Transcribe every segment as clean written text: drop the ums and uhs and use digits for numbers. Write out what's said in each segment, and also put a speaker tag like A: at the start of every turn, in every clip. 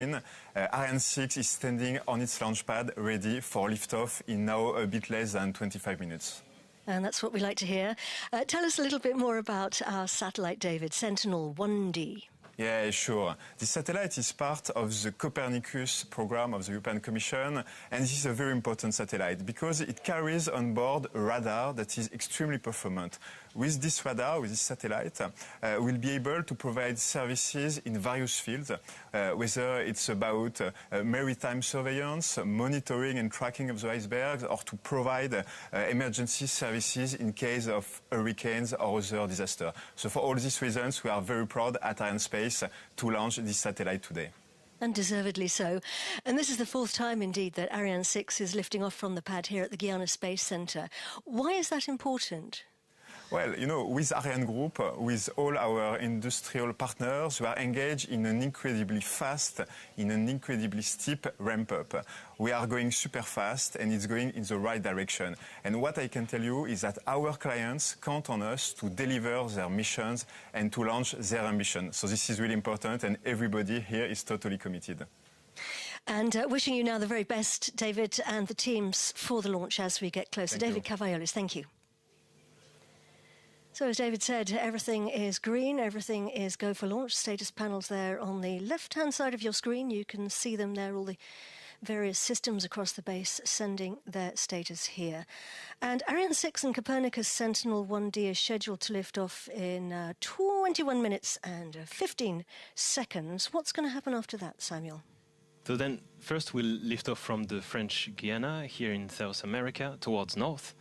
A: Ariane 6 is standing on its launch pad, ready for liftoff in now a bit less than 25 minutes.
B: And that's what we like to hear. Tell us a little bit more about our satellite, David, Sentinel 1D.
A: Yeah, sure. This satellite is part of the Copernicus program of the European Commission, and this is a very important satellite because it carries on board a radar that is extremely performant. With this radar, with this satellite, we'll be able to provide services in various fields, whether it's about maritime surveillance, monitoring and tracking of the icebergs, or to provide emergency services in case of hurricanes or other disasters. So for all these reasons, we are very proud at Ariane Space to launch this satellite today.
B: And deservedly so. And this is the fourth time, indeed, that Ariane 6 is lifting off from the pad here at the Guiana Space Centre. Why is that important?
A: Well, you know, with Ariane Group, with all our industrial partners, we are engaged in an incredibly fast, in an incredibly steep ramp-up. We are going super fast, and it's going in the right direction. And what I can tell you is that our clients count on us to deliver their missions and to launch their ambition. So this is really important, and everybody here is totally committed.
B: And wishing you now the very best, David, and the teams for the launch as we get closer. David Cavallolis, thank you. So as David said, everything is green, everything is go for launch. Status panels there on the left-hand side of your screen. You can see them there, all the various systems across the base sending their status here. And Ariane 6 and Copernicus Sentinel 1D is scheduled to lift off in 21 minutes and 15 seconds. What's going to happen after that, Samuel?
C: So then, first we'll lift off from the French Guiana here in South America towards north.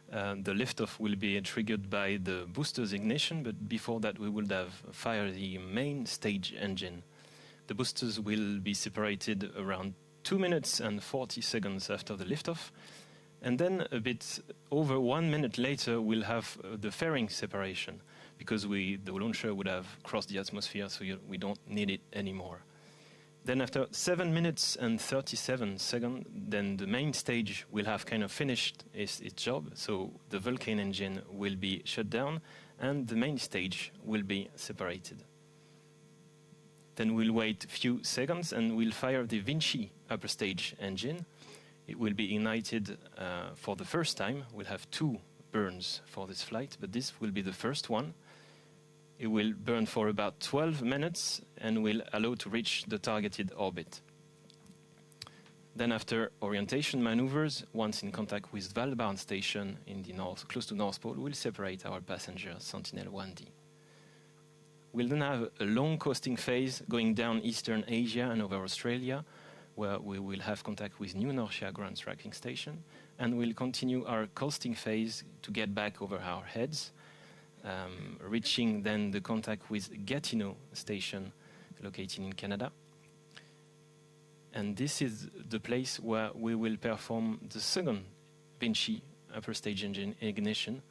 C: The liftoff will be triggered by the booster's ignition, but before that we will have fired the main stage engine. The boosters will be separated around 2 minutes and 40 seconds after the liftoff, and then a bit over 1 minute later we'll have the fairing separation, because the launcher would have crossed the atmosphere, so we don't need it anymore. Then after 7 minutes and 37 seconds, then the main stage will have kind of finished its job. So the Vulcan engine will be shut down and the main stage will be separated. Then we'll wait a few seconds and we'll fire the Vinci upper stage engine. It will be ignited for the first time. We'll have 2 burns for this flight, but this will be the first one. It will burn for about 12 minutes and will allow to reach the targeted orbit. Then after orientation maneuvers, once in contact with Svalbard station in the north, close to North Pole, we'll separate our passenger Sentinel 1D. We'll then have a long coasting phase going down Eastern Asia and over Australia, where we will have contact with New Norcia ground tracking station, and we'll continue our coasting phase to get back over our heads, reaching then the contact with Gatineau station located in Canada. And this is the place where we will perform the second Vinci upper stage engine ignition,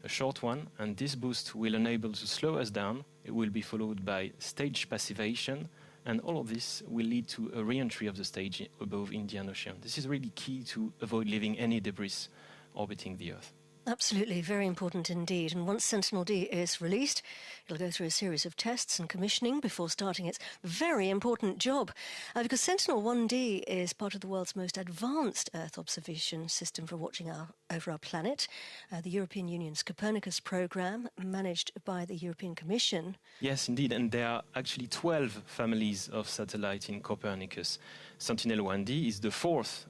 C: a short one, and this boost will enable to slow us down. It will be followed by stage passivation, and all of this will lead to a re-entry of the stage above Indian Ocean. This is really key to avoid leaving any debris orbiting the Earth.
B: Absolutely, very important indeed. And once Sentinel-D is released, it'll go through a series of tests and commissioning before starting its very important job. Because Sentinel-1D is part of the world's most advanced Earth observation system for watching over our planet. The European Union's Copernicus program, managed by the European Commission.
C: Yes, indeed. And there are actually 12 families of satellite in Copernicus. Sentinel-1D is the 4th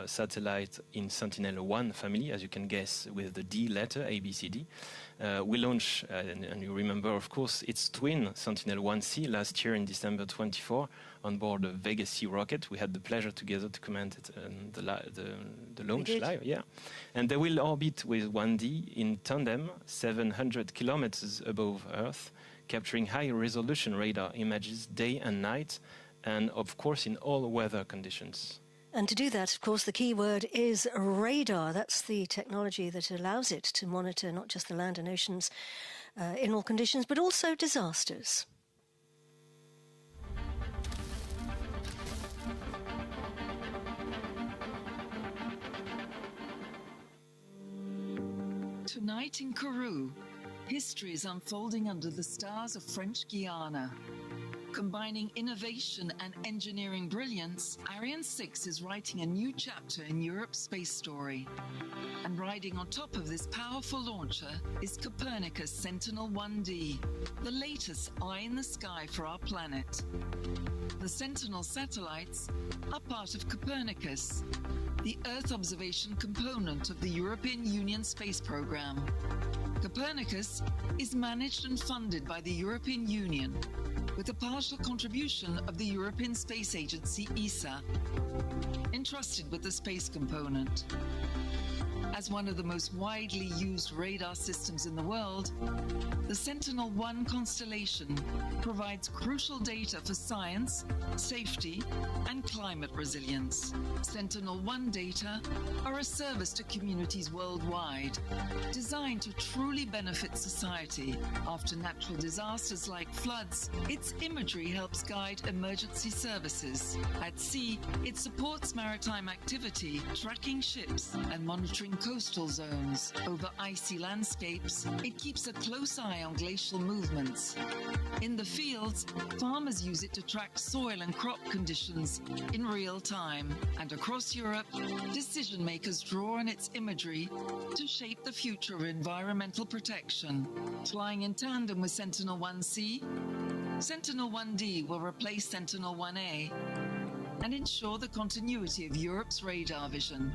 C: satellite in Sentinel-1 family, as you can guess, with the D letter, ABCD. We launched, and you remember, of course, its twin, Sentinel-1C, last year in December 24, on board a Vega C rocket. We had the pleasure together to comment it, the launch live. Yeah. And they will orbit with 1D in tandem, 700 kilometers above Earth, capturing high-resolution radar images day and night, and of course in all weather conditions.
B: And to do that, of course, the key word is radar. That's the technology that allows it to monitor not just the land and oceans in all conditions, but also disasters.
D: Tonight in Kourou, history is unfolding under the stars of French Guiana. Combining innovation and engineering brilliance, Ariane 6 is writing a new chapter in Europe's space story. And riding on top of this powerful launcher is Copernicus Sentinel 1D, the latest eye in the sky for our planet. The Sentinel satellites are part of Copernicus, the Earth observation component of the European Union space program. Copernicus is managed and funded by the European Union, with a partial contribution of the European Space Agency ESA, entrusted with the space component. As one of the most widely used radar systems in the world, the Sentinel-1 constellation provides crucial data for science, safety, and climate resilience. Sentinel-1 data are a service to communities worldwide, designed to truly benefit society. After natural disasters like floods, its imagery helps guide emergency services. At sea, it supports maritime activity, tracking ships and monitoring coastal zones. Over icy landscapes, it keeps a close eye on glacial movements. In the fields, farmers use it to track soil and crop conditions in real time. And across Europe, decision makers draw on its imagery to shape the future of environmental protection. Flying in tandem with Sentinel-1C, Sentinel-1D will replace Sentinel-1A and ensure the continuity of Europe's radar vision.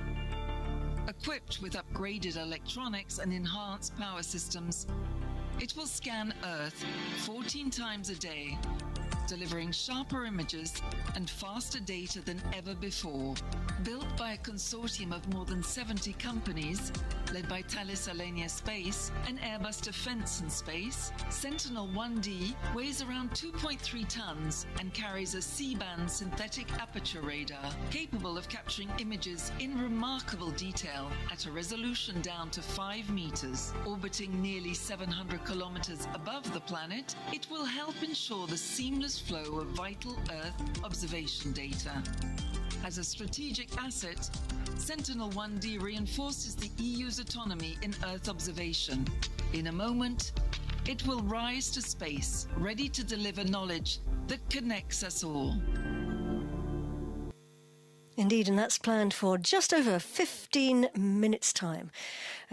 D: Equipped with upgraded electronics and enhanced power systems, it will scan Earth 14 times a day, delivering sharper images and faster data than ever before. Built by a consortium of more than 70 companies, led by Thales Alenia Space and Airbus Defence and Space, Sentinel-1D weighs around 2.3 tons and carries a C-band synthetic aperture radar capable of capturing images in remarkable detail at a resolution down to 5 meters. Orbiting nearly 700 kilometers above the planet, it will help ensure the seamless flow of vital Earth observation data. As a strategic asset, Sentinel-1D reinforces the EU's autonomy in Earth observation. In a moment, it will rise to space, ready to deliver knowledge that connects us all.
B: Indeed, and that's planned for just over 15 minutes' time.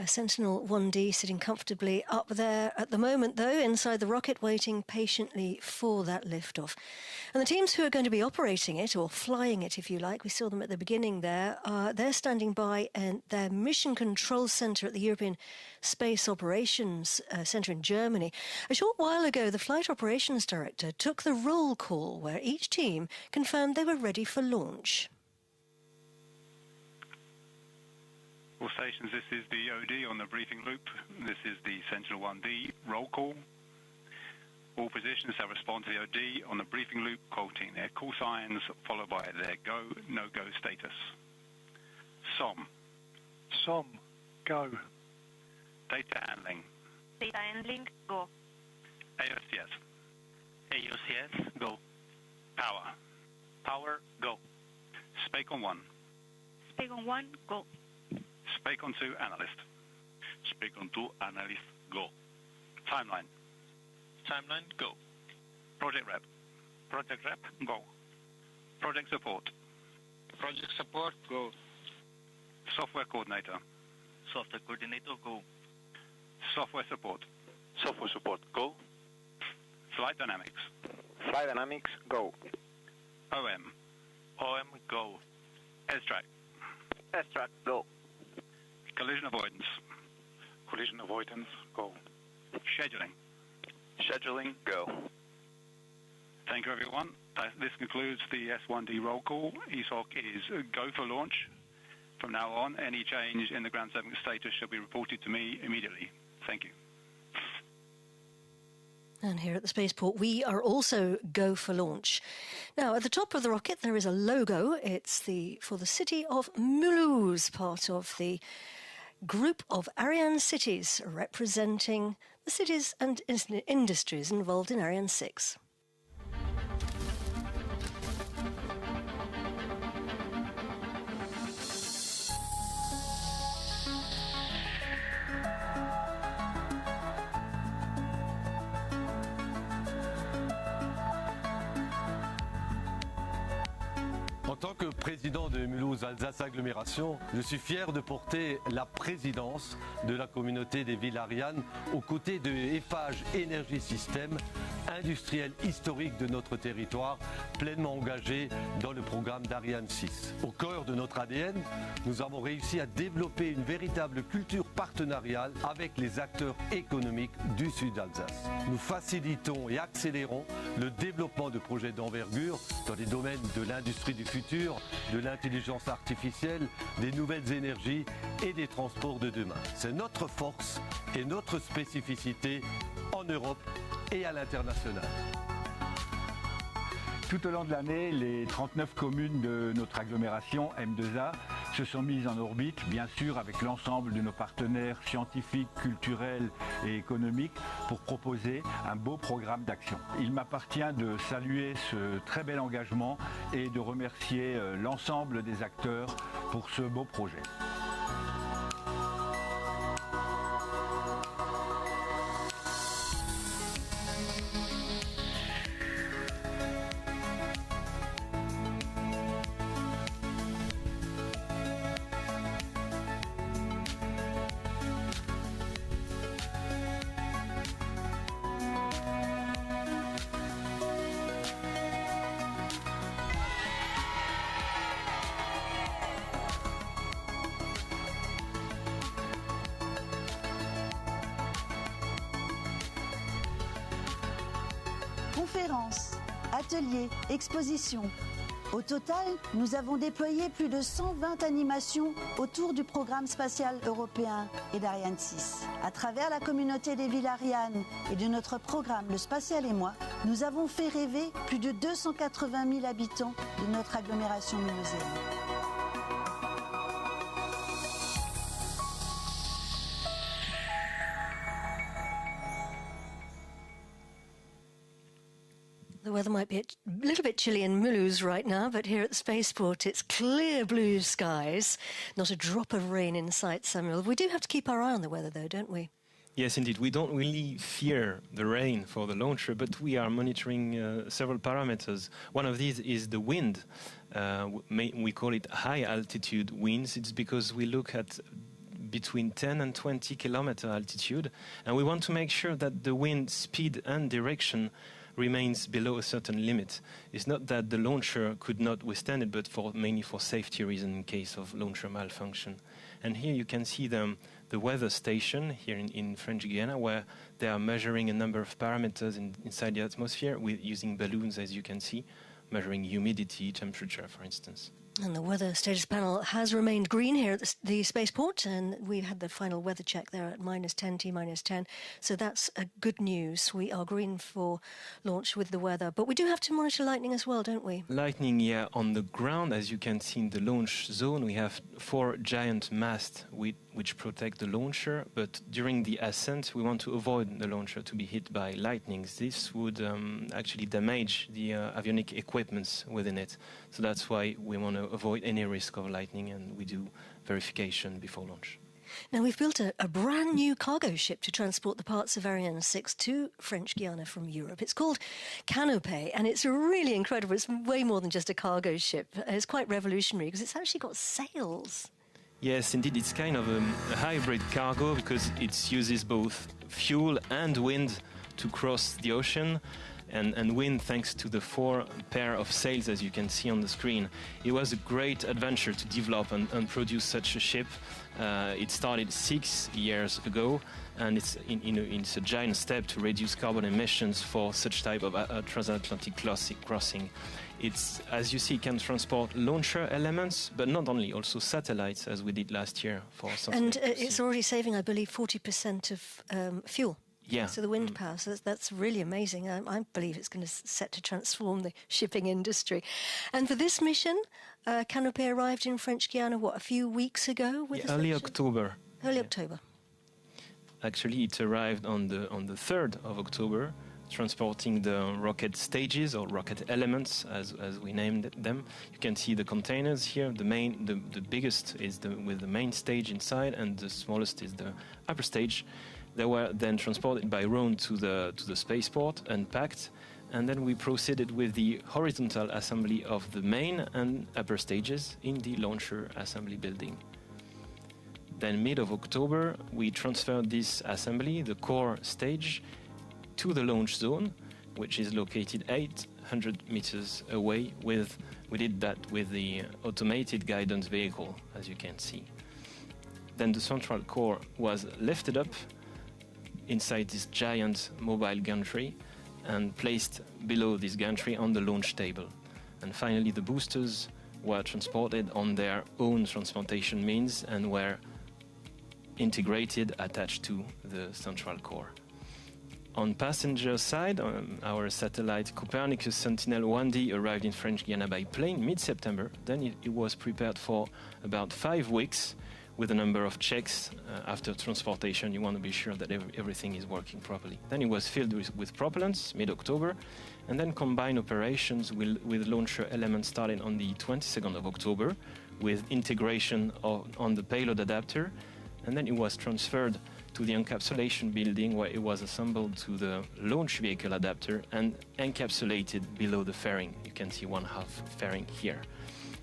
B: Sentinel-1D sitting comfortably up there at the moment, though, inside the rocket, waiting patiently for that liftoff. And the teams who are going to be operating it, or flying it, if you like, we saw them at the beginning there, they're standing by in their Mission Control Centre at the European Space Operations Centre in Germany. A short while ago, the Flight Operations Director took the roll call, where each team confirmed they were ready for launch.
E: All stations, this is the OD on the briefing loop. This is the Sentinel-1D roll call. All positions that respond to the OD on the briefing loop, quoting their call signs, followed by their go, no-go status. SOM.
F: SOM, go.
E: Data handling.
G: Data handling, go.
E: AOCS.
H: AOCS, go.
E: Power.
H: Power, go.
E: Spacon 1.
G: Spacon 1, go.
E: Spacon 2 analyst.
H: Spacon 2 analyst, go.
E: Timeline.
H: Timeline, go.
E: Project rep.
H: Project rep, go.
E: Project support.
H: Project support, go.
E: Software coordinator.
H: Software coordinator, go.
E: Software support.
H: Software support, go.
E: Flight dynamics.
F: Flight dynamics, go.
E: OM.
H: OM, go.
E: S-track.
F: S-track, go.
E: Collision avoidance.
H: Collision avoidance, go.
E: Scheduling.
F: Scheduling, go.
E: Thank you, everyone. This concludes the S1D roll call. ESOC is go for launch. From now on, any change in the ground serving status shall be reported to me immediately. Thank you.
B: And here at the Spaceport, we are also go for launch. Now, at the top of the rocket, there is a logo. It's for the city of Mulhouse, part of the group of Ariane cities representing the cities and industries involved in Ariane 6.
I: tant que président de Mulhouse-Alsace Agglomération, je suis fier de porter la présidence de la communauté des villes Ariane aux côtés de Eiffage Énergie Système, industriel historique de notre territoire, pleinement engagé dans le programme d'Ariane 6. Au cœur de notre ADN, nous avons réussi à développer une véritable culture partenariale avec les acteurs économiques du sud d'Alsace. Nous facilitons et accélérons le développement de projets d'envergure dans les domaines de l'industrie du futur, de l'intelligence artificielle, des nouvelles énergies et des transports de demain. C'est notre force et notre spécificité en Europe et à l'international.
J: Tout au long de l'année, les 39 communes de notre agglomération M2A se sont mises en orbite, bien sûr avec l'ensemble de nos partenaires scientifiques, culturels et économiques, pour proposer un beau programme d'action. Il m'appartient de saluer ce très bel engagement et de remercier l'ensemble des acteurs pour ce beau projet.
K: Conférences, ateliers, expositions. Au total, nous avons déployé plus de 120 animations autour du programme spatial européen et d'Ariane 6. À travers la communauté des villes Ariane et de notre programme Le Spatial et moi, nous avons fait rêver plus de 280 000 habitants de notre agglomération mulhousienne.
B: The weather might be a little bit chilly in Mulhouse right now, but here at the Spaceport it's clear blue skies, not a drop of rain in sight, Samuel. We do have to keep our eye on the weather though, don't we?
C: Yes, indeed. We don't really fear the rain for the launcher, but we are monitoring several parameters. One of these is the wind. We call it high altitude winds. It's because we look at between 10 and 20 kilometer altitude, and we want to make sure that the wind speed and direction remains below a certain limit. It's not that the launcher could not withstand it, but mainly for safety reasons in case of launcher malfunction. And here you can see the weather station here in French Guiana, where they are measuring a number of parameters inside the atmosphere using balloons, as you can see, measuring humidity, temperature, for instance.
B: And the weather status panel has remained green here at the Spaceport, and we had the final weather check there at -10, T-10. So that's good news. We are green for launch with the weather. But we do have to monitor lightning as well, don't we?
C: Lightning, yeah, on the ground, as you can see in the launch zone, we have 4 giant masts which protect the launcher. But during the ascent, we want to avoid the launcher to be hit by lightnings. This would actually damage the avionic equipments within it. So that's why we want to avoid any risk of lightning, and we do verification before launch.
B: Now, we've built a brand new cargo ship to transport the parts of Ariane 6 to French Guiana from Europe. It's called Canopé, and it's really incredible. It's way more than just a cargo ship. It's quite revolutionary because it's actually got sails.
C: Yes, indeed, it's kind of a hybrid cargo because it uses both fuel and wind to cross the ocean. And wind thanks to the 4 pair of sails, as you can see on the screen. It was a great adventure to develop and produce such a ship. It started 6 years ago, and it's a giant step to reduce carbon emissions for such type of transatlantic crossing. It's, as you see, can transport launcher elements, but not only, also satellites, as we did last year for something.
B: And it's already saving, I believe, 40% of fuel.
C: Yeah.
B: So the wind power, so that's really amazing. I believe it's going to set to transform the shipping industry. And for this mission, Canopé arrived in French Guiana, a few weeks ago?
C: Early October.
B: Early October.
C: Actually, it arrived on the 3rd of October, transporting the rocket stages or rocket elements, as we named them. You can see the containers here. The biggest is with the main stage inside, and the smallest is the upper stage. They were then transported by road to the spaceport and packed. and then we proceeded with the horizontal assembly of the main and upper stages in the launcher assembly building. Then mid of October, we transferred this assembly, the core stage, to the launch zone, which is located 800 meters away. We did that with the automated guidance vehicle, as you can see. Then the central core was lifted up inside this giant mobile gantry and placed below this gantry on the launch table. And finally, the boosters were transported on their own transportation means and were integrated, attached to the central core. On passenger side, our satellite Copernicus Sentinel 1D arrived in French Guiana by plane mid-September. Then it was prepared for about 5 weeks with a number of checks. After transportation, you want to be sure that everything is working properly. Then it was filled with propellants mid-October, and then combined operations with launcher elements started on the 22nd of October with integration on the payload adapter, and then it was transferred to the encapsulation building where it was assembled to the launch vehicle adapter and encapsulated below the fairing. You can see one half fairing here.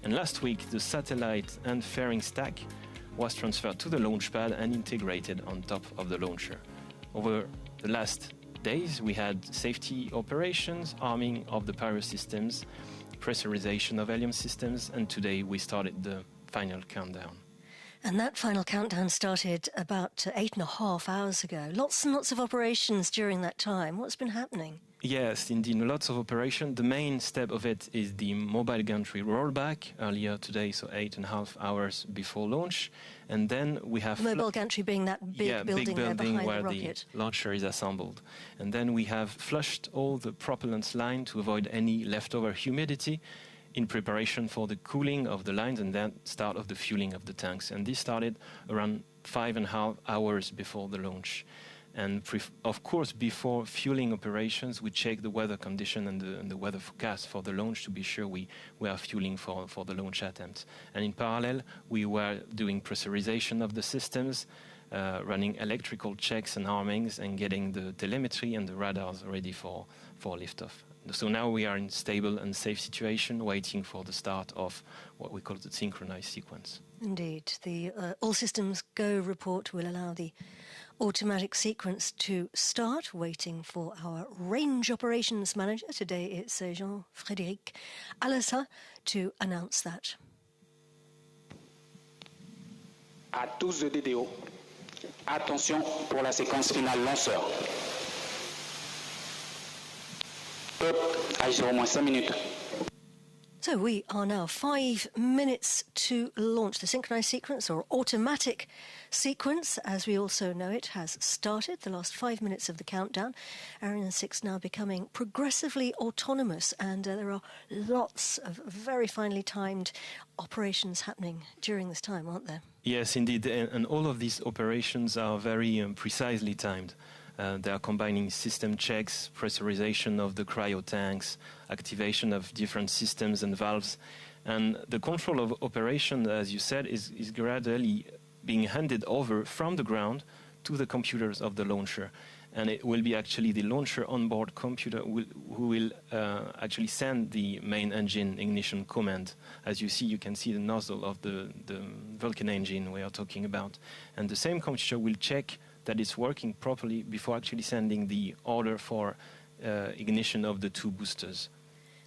C: And last week, the satellite and fairing stack was transferred to the launch pad and integrated on top of the launcher. Over the last days, we had safety operations, arming of the pyro systems, pressurization of helium systems, and today we started the final countdown.
B: And that final countdown started about 8.5 hours ago. Lots and lots of operations during that time. What's been happening?
C: Yes, indeed, lots of operation. The main step of it is the mobile gantry rollback earlier today, so 8.5 hours before launch. And then we have...
B: The mobile gantry being that big building there behind
C: where
B: the rocket.
C: The launcher is assembled. And then we have flushed all the propellants line to avoid any leftover humidity in preparation for the cooling of the lines and then start of the fueling of the tanks. And this started around 5.5 hours before the launch. And of course, before fueling operations, we check the weather condition and the weather forecast for the launch to be sure we are fueling for the launch attempt. And in parallel, we were doing pressurization of the systems, running electrical checks and armings, and getting the telemetry and the radars ready for liftoff. So now we are in stable and safe situation, waiting for the start of what we call the synchronized sequence.
B: Indeed. The all systems go report will allow the automatic sequence to start, waiting for our range operations manager. Today it's Jean-Frédéric Alassa to announce that.
L: À tous de DDO, attention pour la séquence finale lanceur. Top, à 0-5 minutes.
B: So we are now 5 minutes to launch. The synchronized sequence, or automatic sequence, as we also know it, has started. The last 5 minutes of the countdown. Ariane 6 now becoming progressively autonomous, and there are lots of very finely timed operations happening during this time, aren't there?
C: Yes, indeed, and all of these operations are very precisely timed. They are combining system checks, pressurization of the cryo tanks, activation of different systems and valves. And the control of operation, as you said, is gradually being handed over from the ground to the computers of the launcher. And it will be actually the launcher onboard computer who will actually send the main engine ignition command. As you see, you can see the nozzle of the Vulcan engine we are talking about. And the same computer will check that it's working properly before actually sending the order for ignition of the 2 boosters,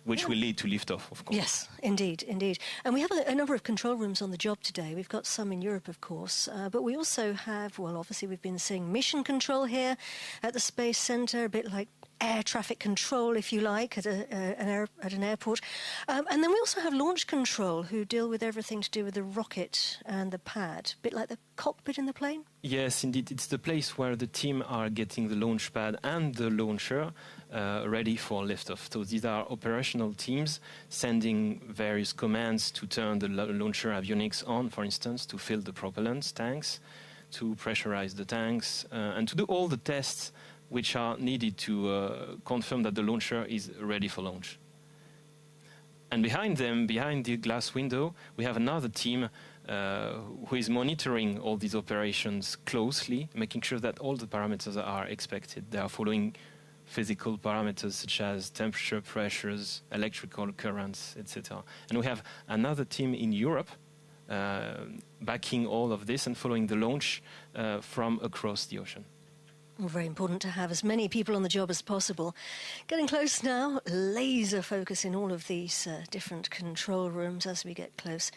C: which will lead to liftoff, of course.
B: Yes, indeed, indeed. And we have a number of control rooms on the job today. We've got some in Europe, of course, but we also have, well, obviously we've been seeing mission control here at the Space Center, a bit like air traffic control, if you like, at an airport. And then we also have launch control, who deal with everything to do with the rocket and the pad, a bit like the cockpit in the plane?
C: Yes, indeed. It's the place where the team are getting the launch pad and the launcher ready for liftoff. So these are operational teams sending various commands to turn the launcher avionics on, for instance, to fill the propellant tanks, to pressurize the tanks, and to do all the tests which are needed to confirm that the launcher is ready for launch. And behind them, behind the glass window, we have another team who is monitoring all these operations closely, making sure that all the parameters are expected. They are following physical parameters such as temperature, pressures, electrical currents, etc. And we have another team in Europe backing all of this and following the launch from across the ocean.
B: Well, very important to have as many people on the job as possible. Getting close now, laser focus in all of these different control rooms as we get close.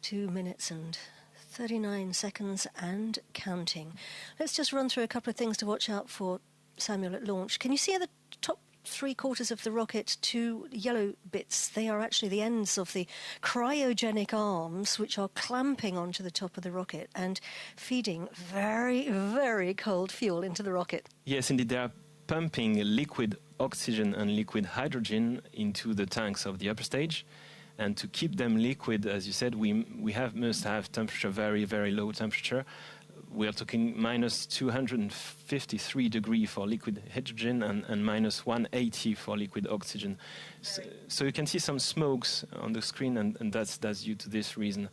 B: 2 minutes and 39 seconds and counting. Let's just run through a couple of things to watch out for, Samuel, at launch. Can you see at the top 3/4 of the rocket 2 yellow bits? They are actually the ends of the cryogenic arms which are clamping onto the top of the rocket and feeding very, very cold fuel into the rocket.
C: Yes, indeed, they are pumping liquid oxygen and liquid hydrogen into the tanks of the upper stage. And to keep them liquid, as you said, we must have temperature, very, very low temperature. We are talking minus 253 degrees for liquid hydrogen and minus 180 for liquid oxygen. So you can see some smokes on the screen, and that's due to this reason.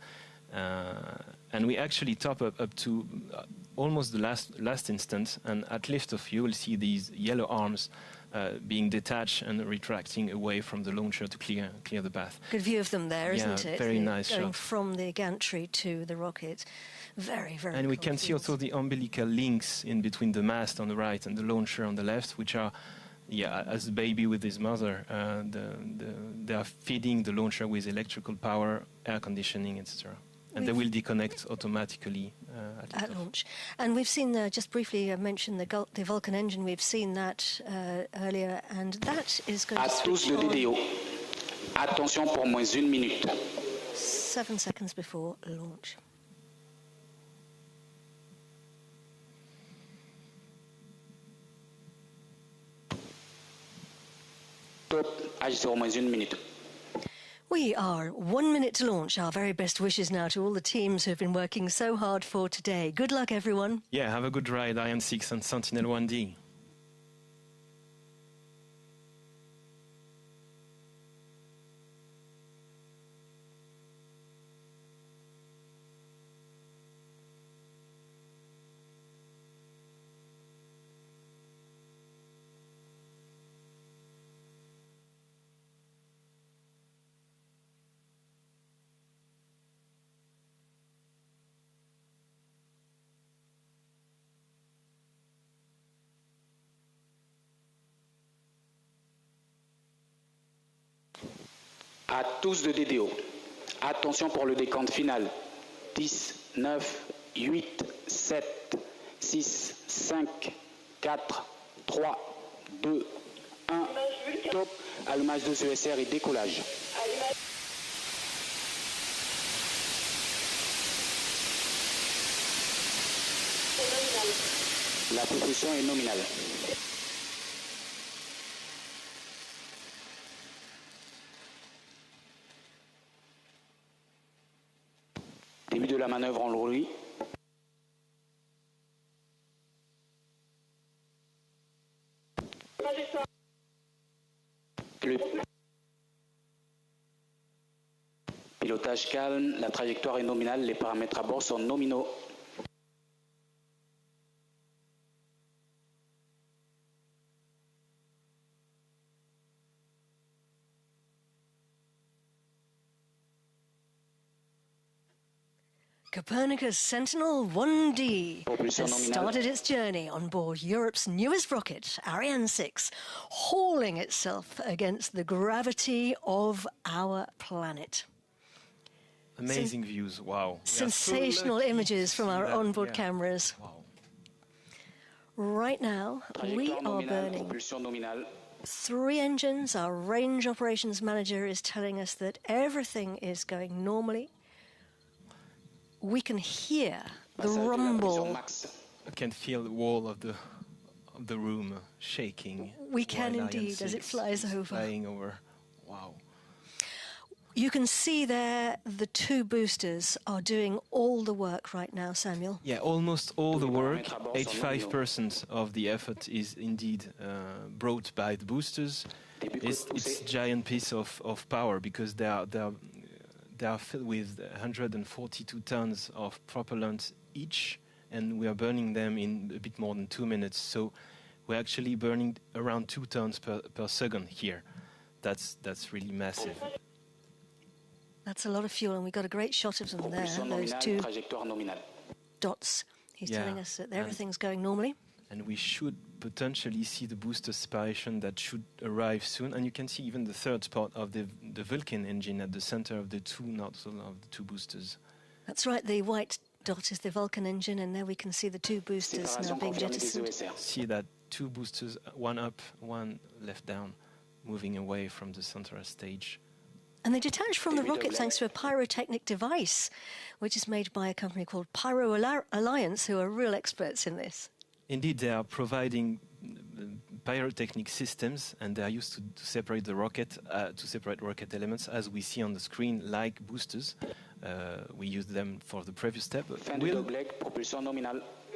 C: And we actually top up to almost the last instant, and at liftoff you will see these yellow arms being detached and retracting away from the launcher to clear the path.
B: Good view of them there, isn't it?
C: Very nice
B: Going
C: shot.
B: from the gantry to the rocket. Very, very
C: And we
B: cold
C: can see
B: fuels.
C: also the umbilical links in between the mast on the right and the launcher on the left, which are, as a baby with his mother, they are feeding the launcher with electrical power, air conditioning, etc. And they will disconnect automatically
B: at launch. And we've seen, just briefly mention the Vulcan engine, we've seen that earlier, and that is going
L: À
B: to
L: tous
B: switch
L: le
B: on
L: DDO. Attention pour moins 1 minute.
B: 7 seconds before launch.
L: Top H0 moins 1 minute.
B: We are 1 minute to launch. Our very best wishes now to all the teams who have been working so hard for today. Good luck, everyone.
C: Yeah, have a good ride, Ariane 6 and Sentinel 1D.
L: À tous de DDO. Attention pour le décompte final. 10, 9, 8, 7, 6, 5, 4, 3, 2, 1. Top. Allumage de ESR et décollage. La propulsion est nominale. Début de la manœuvre en roulis. Le pilotage calme, la trajectoire est nominale, les paramètres à bord sont nominaux.
B: Copernicus Sentinel 1D
L: Propulsion
B: has
L: nominale.
B: started its journey on board Europe's newest rocket, Ariane 6, hauling itself against the gravity of our planet.
C: Amazing views, wow. We are so
B: Sensational
C: lucky
B: images
C: to
B: from
C: see
B: our
C: that.
B: onboard
C: Yeah.
B: cameras.
C: Wow.
B: Right now, we
L: Trajectoire
B: are
L: nominale,
B: burning
L: propulsion nominale.
B: 3 engines. Our range operations manager is telling us that everything is going normally. We can hear the
L: Passage de la pression
B: rumble.
L: max.
C: I can feel the wall of the room shaking.
B: We can
C: while Ariane
B: indeed, as it
C: 6
B: flies
C: is
B: over.
C: Flying over. Wow.
B: You can see there the 2 boosters are doing all the work right now, Samuel.
C: Yeah, almost all the work,
L: paramètres à bord sont
C: 85% of the effort is indeed brought by the boosters. It's a giant piece of power because they are filled with 142 tons of propellant each, and we are burning them in a bit more than 2 minutes. So we're actually burning around 2 tons per second here. That's really massive.
B: That's a lot of fuel, and we got a great shot of them there, those 2 dots. He's telling us that everything's going normally.
C: And we should potentially see the booster separation that should arrive soon. And you can see even the third spot of the Vulcan engine at the center of the 2 nozzle of the 2 boosters.
B: That's right, the white dot is the Vulcan engine, and there we can see the 2 boosters now being jettisoned.
C: See that 2 boosters, one up, one left down, moving away from the central stage.
B: And they detach from the rocket thanks to a pyrotechnic device, which is made by a company called Pyro Alliance, who are real experts in this.
C: Indeed, they are providing pyrotechnic systems, and they are used to separate the rocket, to separate rocket elements, as we see on the screen, like boosters. We used them for the previous step.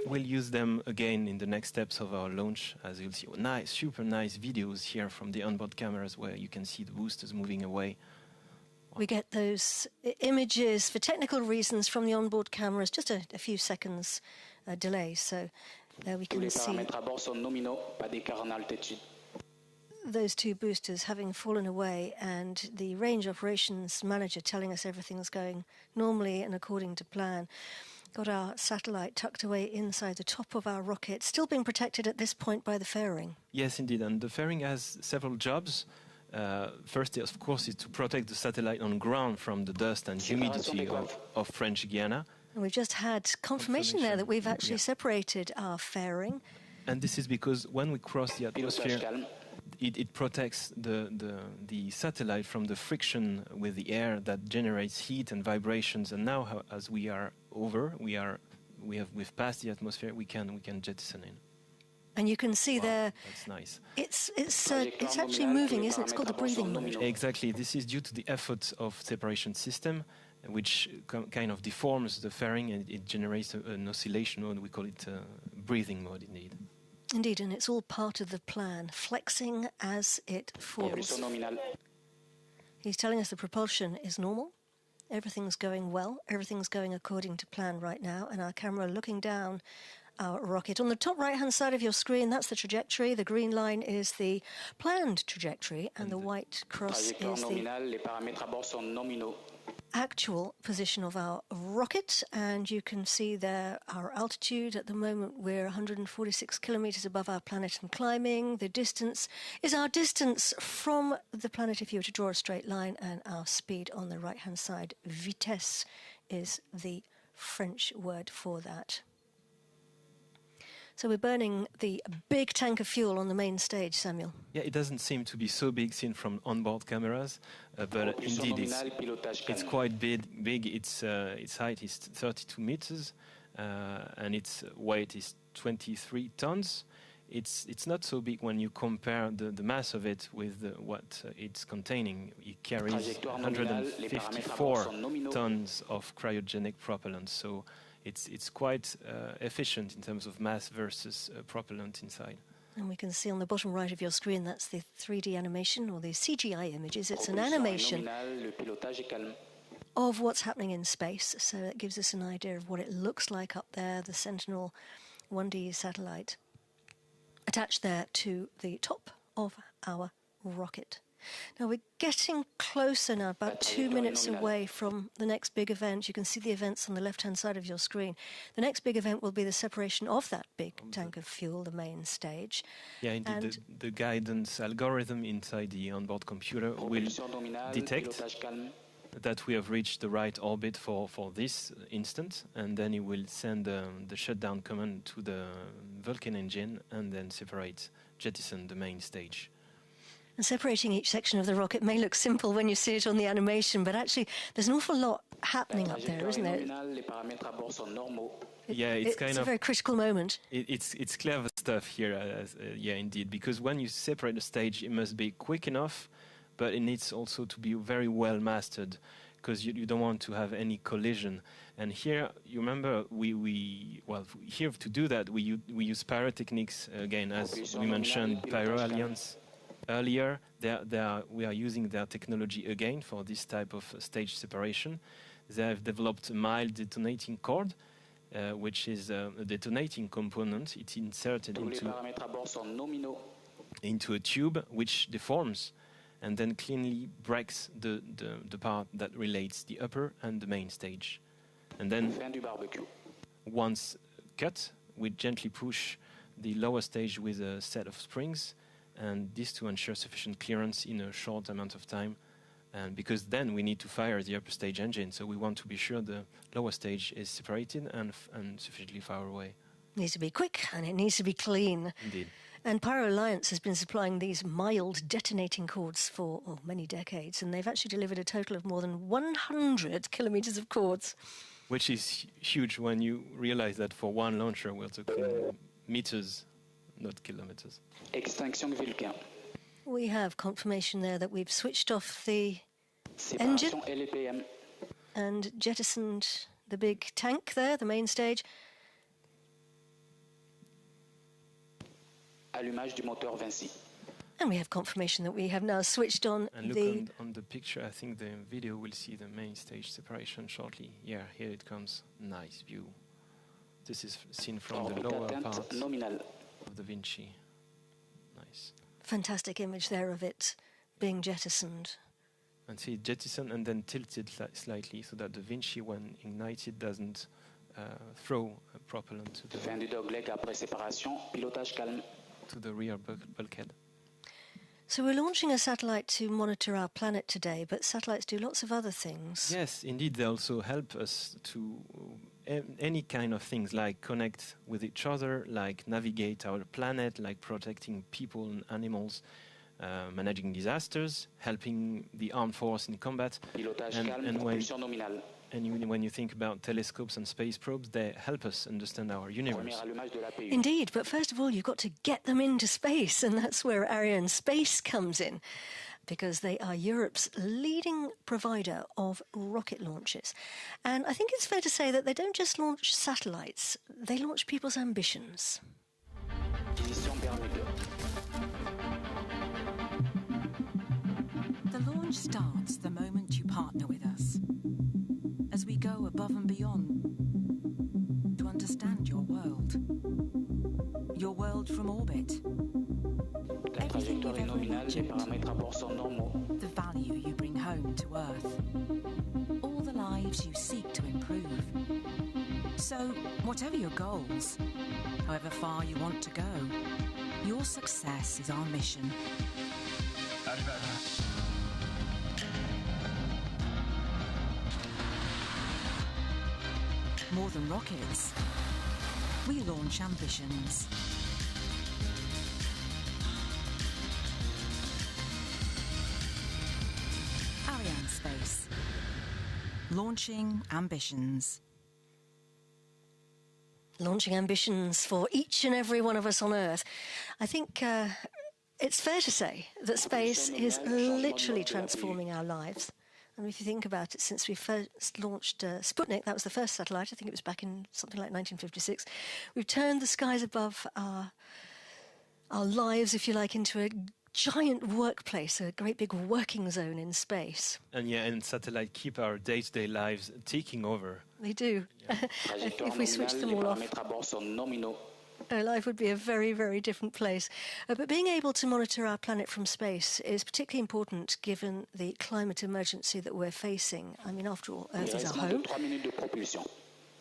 C: We'll use them again in the next steps of our launch, as you'll see. Nice, super nice videos here from the onboard cameras where you can see the boosters moving away.
B: We get those images for technical reasons from the onboard cameras, just a few seconds delay. So there we can see those 2 boosters having fallen away, and the range operations manager telling us everything's going normally and according to plan. Got our satellite tucked away inside the top of our rocket, still being protected at this point by the fairing.
C: Yes, indeed, and the fairing has several jobs. First, of course, is to protect the satellite on ground from the dust and humidity of French Guiana.
B: And we've just had confirmation there that we've actually separated our fairing.
C: And this is because when we cross the atmosphere, it protects the satellite from the friction with the air that generates heat and vibrations. And now, as we are over, we've passed the atmosphere, we can jettison in.
B: And you can see there,
C: that's nice.
B: It's actually moving, isn't it? It's called the breathing mode.
C: Exactly. This is due to the efforts of separation system, which kind of deforms the fairing, and it generates an oscillation mode. We call it breathing mode, indeed.
B: Indeed, and it's all part of the plan, flexing as it falls. He's telling us the propulsion is normal. Everything's going well. Everything's going according to plan right now. And our camera looking down our rocket. On the top right-hand side of your screen, that's the trajectory. The green line is the planned trajectory, and the white cross is the actual position of our rocket. And you can see there our altitude. At the moment, we're 146 kilometers above our planet and climbing. The distance is our distance from the planet if you were to draw a straight line, and our speed on the right-hand side. Vitesse is the French word for that. So we're burning the big tank of fuel on the main stage, Samuel.
C: Yeah, it doesn't seem to be so big seen from onboard cameras, but indeed it's quite big. Its height is 32 meters, and its weight is 23 tons. It's not so big when you compare the mass of it with what it's containing. It carries 154 tons of cryogenic propellant, so it's quite efficient in terms of mass versus propellant inside.
B: And we can see on the bottom right of your screen, that's the 3D animation or the CGI images. It's an animation of what's happening in space, so it gives us an idea of what it looks like up there, the Sentinel 1D satellite attached there to the top of our rocket. Now we're getting closer now, about 2 minutes away from the next big event. You can see the events on the left-hand side of your screen. The next big event will be the separation of that big tank of fuel, the main stage.
C: Yeah, indeed. The guidance algorithm inside the onboard computer will detect that we have reached the right orbit for this instant, and then it will send the shutdown command to the Vulcan engine and then jettison the main stage.
B: And separating each section of the rocket may look simple when you see it on the animation, but actually there's an awful lot happening up there, isn't there?
C: Yeah, it's
B: a very critical moment.
C: It's clever stuff here, yeah, indeed, because when you separate the stage, it must be quick enough, but it needs also to be very well mastered, because you don't want to have any collision. And here, you remember, here to do that, we use pyrotechnics again, as we mentioned, Pyro Alliance earlier. We are using their technology again for this type of stage separation. They have developed a mild detonating cord, which is a detonating component. It's inserted
L: Tous les paramètres à bord sont nominaux.
C: into a tube which deforms and then cleanly breaks the part that relates the upper and the main stage. And then
L: Fin du barbecue.
C: once cut, we gently push the lower stage with a set of springs, and this to ensure sufficient clearance in a short amount of time. And because then we need to fire the upper stage engine, so we want to be sure the lower stage is separated and sufficiently far away.
B: It needs to be quick and it needs to be clean.
C: Indeed.
B: And Pyro Alliance has been supplying these mild detonating cords for many decades, and they've actually delivered a total of more than 100 kilometers of cords.
C: Which is huge when you realize that for one launcher we're talking meters, not kilometers.
L: Extinction Vulcain.
B: We have confirmation there that we've switched off the engine
L: Séparation LPM.
B: and jettisoned the big tank there, the main stage.
L: Allumage du moteur Vinci.
B: And we have confirmation that we have now switched on
C: And look
B: the...
C: on the picture, I think the video will see the main stage separation shortly. Yeah, here it comes. Nice view. This is seen from the
L: Orbite
C: lower
L: atteinte
C: part
L: nominale.
C: of the Vinci. Nice.
B: Fantastic image there of it being jettisoned.
C: And see it jettisoned and then tilted slightly so that the Vinci, when ignited, doesn't throw a propellant to
L: Fin du dogleg après séparation. Pilotage calme.
C: the rear bulkhead.
B: So we're launching a satellite to monitor our planet today, but satellites do lots of other things.
C: Yes, indeed, they also help us to any kind of things, like connect with each other, like navigate our planet, like protecting people and animals, managing disasters, helping the armed force in combat.
L: Pilotage calme. Propulsion nominale.
C: And when you think about telescopes and space probes, they help us understand our universe.
L: Premier allumage de l'APU.
B: Indeed, but first of all, you've got to get them into space, and that's where Ariane Space comes in, because they are Europe's leading provider of rocket launches. And I think it's fair to say that they don't just launch satellites, they launch people's ambitions.
L: Ignition permis de.
M: The launch starts the moment you partner with us, as we go above and beyond to understand your world from orbit.
L: La trajectoire est nominale. Les paramètres à bord sont normaux.
M: The value you bring home to Earth, all the lives you seek to improve. So, whatever your goals, however far you want to go, your success is our mission. More than rockets, we launch ambitions. Ariane Space. Launching ambitions.
B: Launching ambitions for each and every one of us on Earth. I think it's fair to say that space is literally transforming our lives. I mean, if you think about it, since we first launched Sputnik, that was the first satellite, I think it was back in something like 1956, we've turned the skies above our lives, if you like, into a giant workplace, a great big working zone in space.
C: And satellites keep our day-to-day lives taking over.
B: They do. Yeah. If we switch them all off, our life would be a very, very different place. But being able to monitor our planet from space is particularly important given the climate emergency that we're facing. I mean, after all, Earth is our home.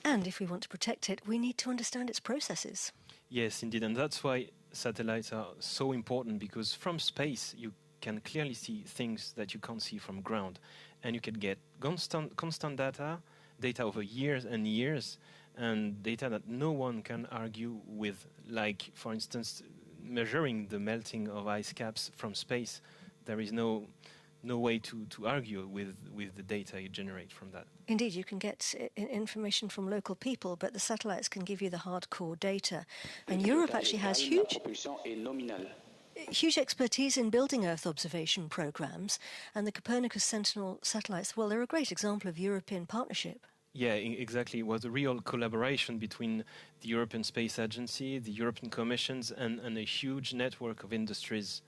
B: And if we want to protect it, we need to understand its processes.
C: Yes, indeed. And that's why satellites are so important, because from space you can clearly see things that you can't see from ground. And you can get constant data over years and years, and data that no one can argue with, like, for instance, measuring the melting of ice caps from space. There is no way to argue with the data you generate from that.
B: Indeed, you can get information from local people, but the satellites can give you the hardcore data. And Europe actually has huge expertise in building Earth observation programs, and the Copernicus Sentinel satellites, well, they're a great example of European partnership.
C: Yeah, exactly. It was a real collaboration between the European Space Agency, the European Commissions, and a huge network of industries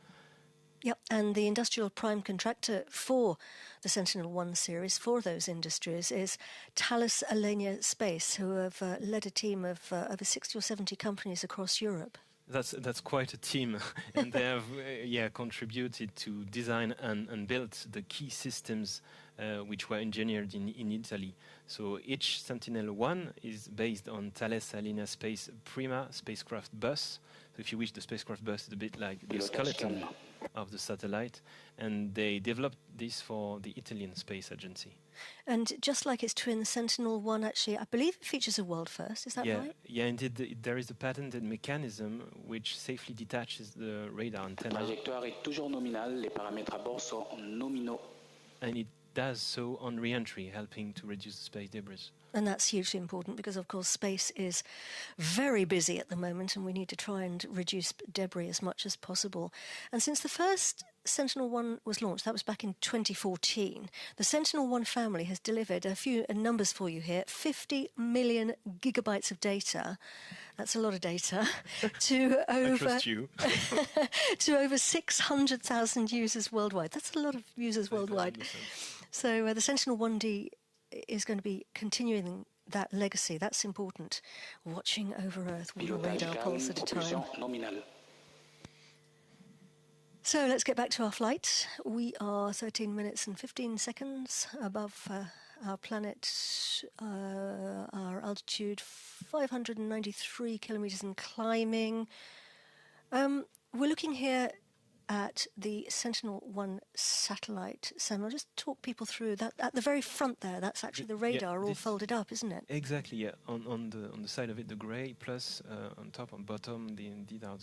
B: Yep, and the industrial prime contractor for the Sentinel-1 series for those industries is Thales Alenia Space, who have led a team of over 60 or 70 companies across Europe.
C: That's quite a team, and they have contributed to design and build the key systems which were engineered in Italy. So each Sentinel-1 is based on Thales Alenia Space Prima spacecraft bus. So if you wish, the spacecraft bus is a bit like the skeleton of the satellite, and they developed this for the Italian Space Agency.
B: And just like its twin, Sentinel-1, actually, I believe it features a world first, is that right?
C: Yeah, indeed. There is a patented mechanism which safely detaches the radar antenna.
L: La trajectoire est toujours nominale, les paramètres à bord sont nominaux.
C: And it does so on re-entry, helping to reduce the space debris.
B: And that's hugely important because, of course, space is very busy at the moment and we need to try and reduce debris as much as possible. And since the first Sentinel-1 was launched, that was back in 2014, the Sentinel-1 family has delivered a few numbers for you here, 50 million gigabytes of data. That's a lot of data. To over, to over 600,000 users worldwide. That's a lot of users worldwide. So the Sentinel-1D is going to be continuing that legacy. That's important. Watching over Earth, one radar pulse at a time. So let's get back to our flight. We are 13 minutes and 15 seconds above our planet, our altitude 593 kilometers and climbing. We're looking here at the Sentinel-1 satellite. Sam, I'll just talk people through that. At the very front there, that's actually the radar all folded up, isn't it?
C: Exactly, yeah. On the side of it, the grey, plus on top and bottom, indeed are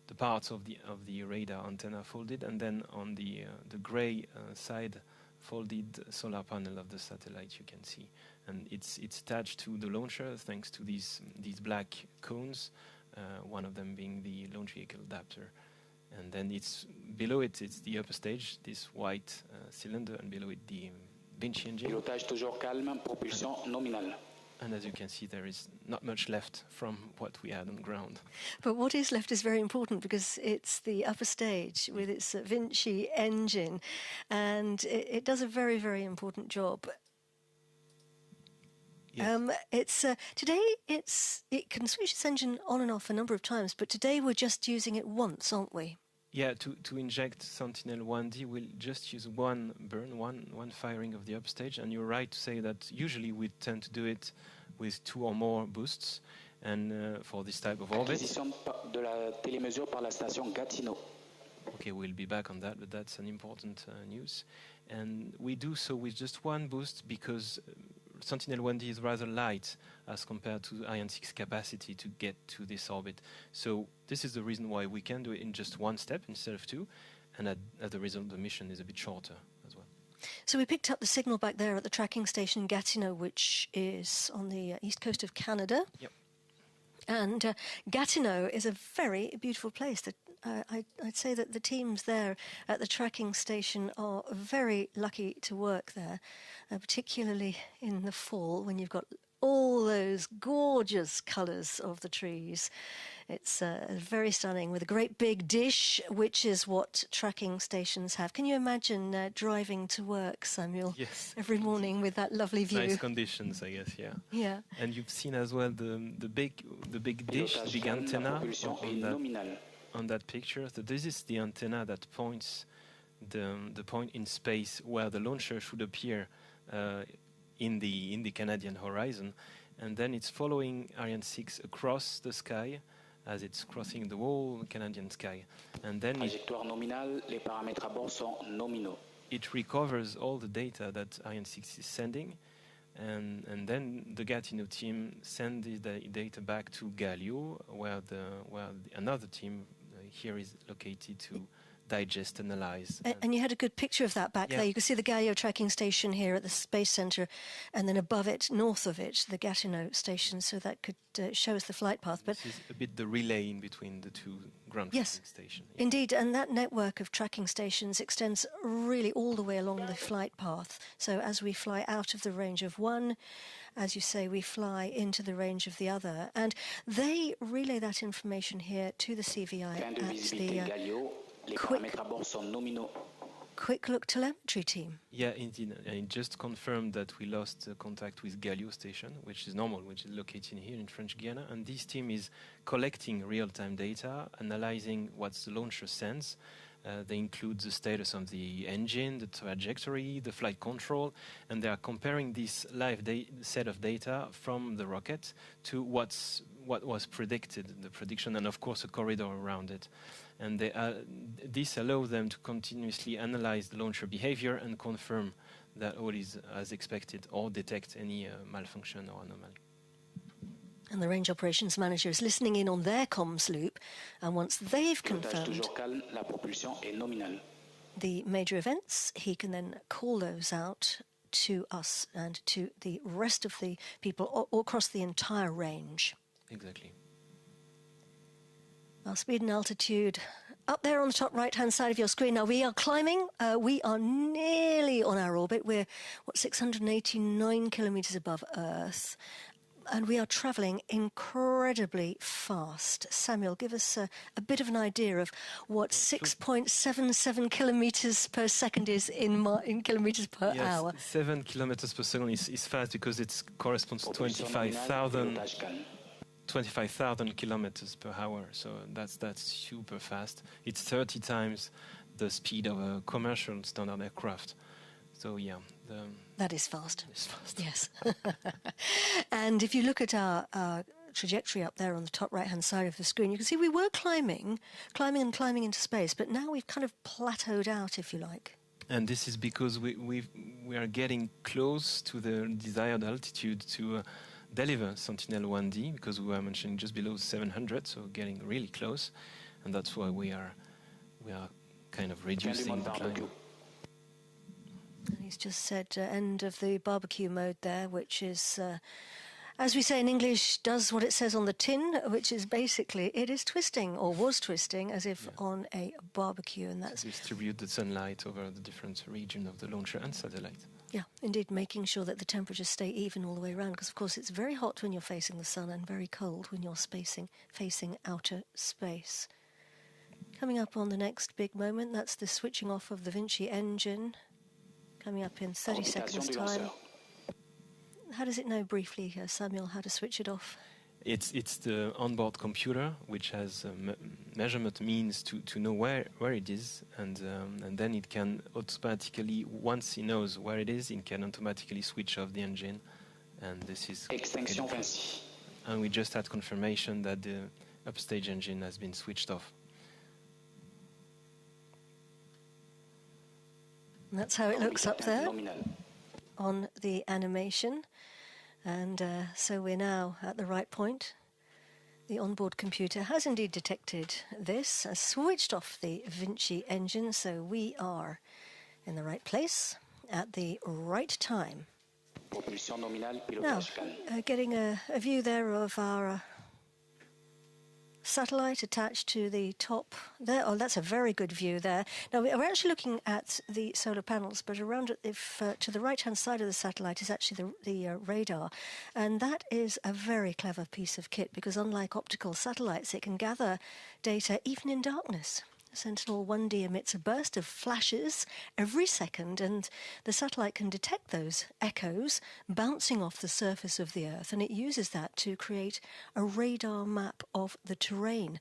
C: the parts of the radar antenna folded, and then on the grey side, folded solar panel of the satellite you can see, and it's attached to the launcher thanks to these black cones, one of them being the launch vehicle adapter. And then it's below it's the upper stage, this white cylinder, and below it the Vinci engine.
L: Pilotage toujours calme, propulsion nominale.
C: And as you can see, there is not much left from what we had on ground.
B: But what is left is very important because it's the upper stage with its Vinci engine, and it does a very, very important job.
C: Yes.
B: Today it can switch its engine on and off a number of times, but today we're just using it once, aren't we?
C: Yeah, to inject Sentinel-1D, we'll just use one burn, one firing of the upstage. And you're right to say that usually we tend to do it with 2 or more boosts, and for this type of orbit.
L: Acquisition de la télémesure par la station Gatineau.
C: Okay, we'll be back on that, but that's an important news. And we do so with just one boost because Sentinel-1D is rather light as compared to Ariane 6 capacity to get to this orbit. So this is the reason why we can do it in just one step instead of 2, and as a result, the mission is a bit shorter as well.
B: So we picked up the signal back there at the tracking station Gatineau, which is on the east coast of Canada.
C: Yep.
B: And Gatineau is a very beautiful place. I'd say that the teams there at the tracking station are very lucky to work there, particularly in the fall when you've got all those gorgeous colours of the trees. It's very stunning with a great big dish, which is what tracking stations have. Can you imagine driving to work, Samuel?
C: Yes.
B: Every morning with that lovely view.
C: Nice conditions, I guess. Yeah.
B: Yeah.
C: And you've seen as well the big dish, the big antenna on that picture. So this is the antenna that points the point in space where the launcher should appear in the Canadian horizon, and then it's following Ariane 6 across the sky as it's crossing the whole Canadian sky, and then
L: Trajectoire nominale, les paramètres à bord sont nominaux.
C: It recovers all the data that Ariane 6 is sending, and then the Gatineau team send the data back to Galileo, where another team here is located to digest, analyze.
B: And you had a good picture of that back there. You can see the Galileo tracking station here at the Space Centre, and then above it, north of it, the Gatineau station, so that could show us the flight path. But
C: this is a bit the relay in between the two ground tracking stations.
B: Yeah. Indeed, and that network of tracking stations extends really all the way along the flight path. So as we fly out of the range of one, as you say, we fly into the range of the other. And they relay that information here to the CVI at the quick look telemetry team.
C: Yeah, indeed. And it just confirmed that we lost contact with Galileo station, which is normal, which is located here in French Guiana. And this team is collecting real-time data, analyzing what the launcher sends. They include the status of the engine, the trajectory, the flight control, and they are comparing this live set of data from the rocket to what was predicted, the prediction, and of course a corridor around it. And this allows them to continuously analyze the launcher behavior and confirm that all is as expected or detect any malfunction or anomaly.
B: And the range operations manager is listening in on their comms loop, and once they've confirmed the major events, he can then call those out to us and to the rest of the people all across the entire range.
C: Exactly.
B: Our speed and altitude up there on the top right-hand side of your screen. Now, we are climbing. We are nearly on our orbit. We're, 689 kilometers above Earth. And we are travelling incredibly fast. Samuel, give us a bit of an idea of what 6.77 kilometres per second is in kilometres per hour.
C: 7 kilometres per second is fast because it corresponds to 25,000 kilometers per hour. So that's super fast. It's 30 times the speed of a commercial standard aircraft. So yeah.
B: That is fast.
C: It's fast.
B: Yes. And if you look at our trajectory up there on the top right-hand side of the screen, you can see we were climbing into space, but now we've kind of plateaued out, if you like.
C: And this is because we are getting close to the desired altitude to deliver Sentinel 1D, because we were mentioning just below 700, so getting really close, and that's why we are kind of reducing the climb.
B: And he's just said end of the barbecue mode there, which is, as we say in English, does what it says on the tin, which is basically it is twisting, or was twisting, as if on a barbecue, and that's...
C: To distribute the sunlight over the different region of the launcher and satellite.
B: Yeah, indeed, making sure that the temperatures stay even all the way around, because of course it's very hot when you're facing the sun and very cold when you're facing outer space. Coming up on the next big moment, that's the switching off of the Vinci engine. Coming up in 30 seconds' time. How does it know briefly, Samuel, how to switch it off?
C: It's the onboard computer which has measurement means to know where it is, and then it can automatically, once it knows where it is, it can automatically switch off the engine, and this is. And we just had confirmation that the upstage engine has been switched off.
B: And that's how it looks up there on the animation. And so we're now at the right point. The onboard computer has indeed detected this, has switched off the Vinci engine, so we are in the right place at the right time. Now, getting a view there of our satellite attached to the top there. Oh, that's a very good view there. Now, we're actually looking at the solar panels, but around it, to the right-hand side of the satellite is actually the radar. And that is a very clever piece of kit, because unlike optical satellites, it can gather data even in darkness. Sentinel 1D emits a burst of flashes every second, and the satellite can detect those echoes bouncing off the surface of the Earth, and it uses that to create a radar map of the terrain,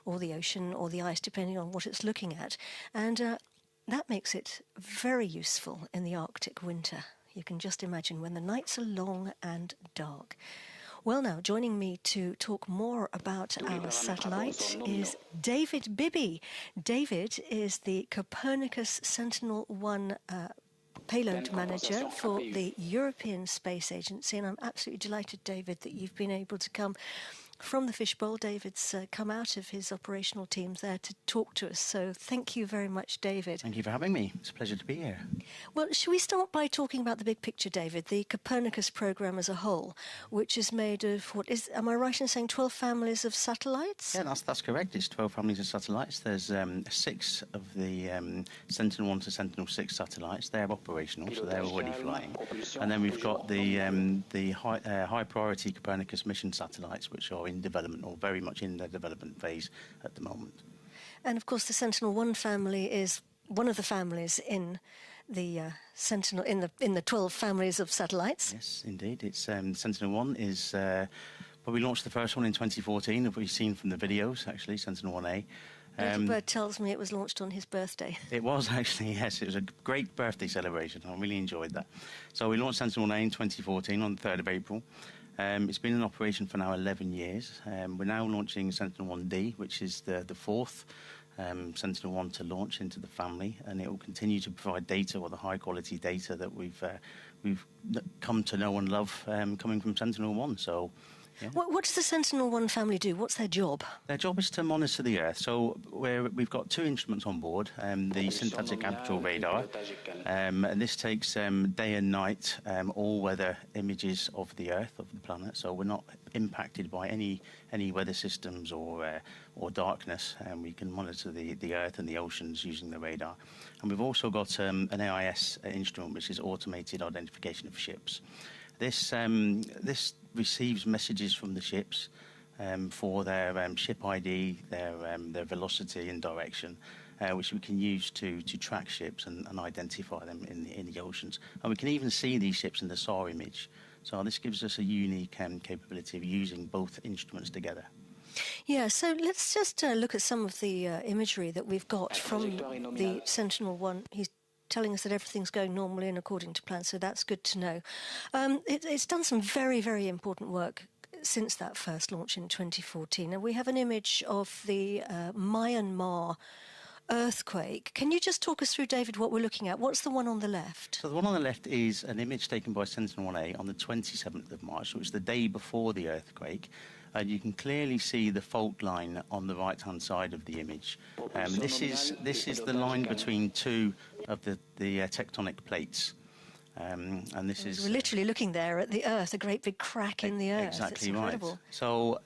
B: or the ocean, or the ice, depending on what it's looking at. And that makes it very useful in the Arctic winter. You can just imagine when the nights are long and dark. Well, now, joining me to talk more about our satellite is David Bibby. David is the Copernicus Sentinel-1 payload manager for the European Space Agency, and I'm absolutely delighted, David, that you've been able to come from the fishbowl. David's come out of his operational teams there to talk to us, so thank you very much, David.
N: Thank you for having me. It's a pleasure to be here.
B: Well, should we start by talking about the big picture, David, the Copernicus program as a whole, which is made of, am I right in saying 12 families of satellites?
N: Yeah, that's correct. It's 12 families of satellites. There's 6 of the Sentinel-1 to Sentinel-6 satellites. They're operational, so they're already flying. And then we've got the high-priority Copernicus mission satellites, which are in development, or very much in their development phase at the moment.
B: And of course, the Sentinel-1 family is one of the families in the Sentinel in the 12 families of satellites.
N: Yes, indeed. It's Sentinel-1 is. Well, we launched the first one in 2014, as we've seen from the videos. Actually, Sentinel-1A.
B: Little Bird tells me it was launched on his birthday.
N: It was actually, yes. It was a great birthday celebration. I really enjoyed that. So we launched Sentinel-1A in 2014 on the 3rd of April. It's been in operation for now 11 years. We're now launching Sentinel-1D, which is the fourth Sentinel-1 to launch into the family, and it will continue to provide data, or the high-quality data that we've come to know and love coming from Sentinel-1. So. Yeah.
B: What does the Sentinel-1 family do? What's their job?
N: Their job is to monitor the Earth. So we've got two instruments on board, the synthetic aperture radar, and this takes day and night all-weather images of the Earth, of the planet. So we're not impacted by any weather systems or darkness, and we can monitor the Earth and the oceans using the radar. And we've also got an AIS instrument, which is automated identification of ships. This receives messages from the ships for their ship ID, their velocity and direction, which we can use to track ships and identify them in the oceans. And we can even see these ships in the SAR image. So this gives us a unique capability of using both instruments together.
B: Yeah, so let's just look at some of the imagery that we've got from the Sentinel-1. He's telling us that everything's going normally and according to plan, so that's good to know. It's done some very, very important work since that first launch in 2014, and we have an image of the Myanmar earthquake. Can you just talk us through, David, what we're looking at? What's the one on the left?
N: So the one on the left is an image taken by Sentinel-1A on the 27th of March, so it's the day before the earthquake. And you can clearly see the fault line on the right-hand side of the image. This is the line between two of the tectonic plates. And this is...
B: We're literally looking there at the Earth, a great big crack in the Earth.
N: Exactly
B: it's incredible.
N: Right. So,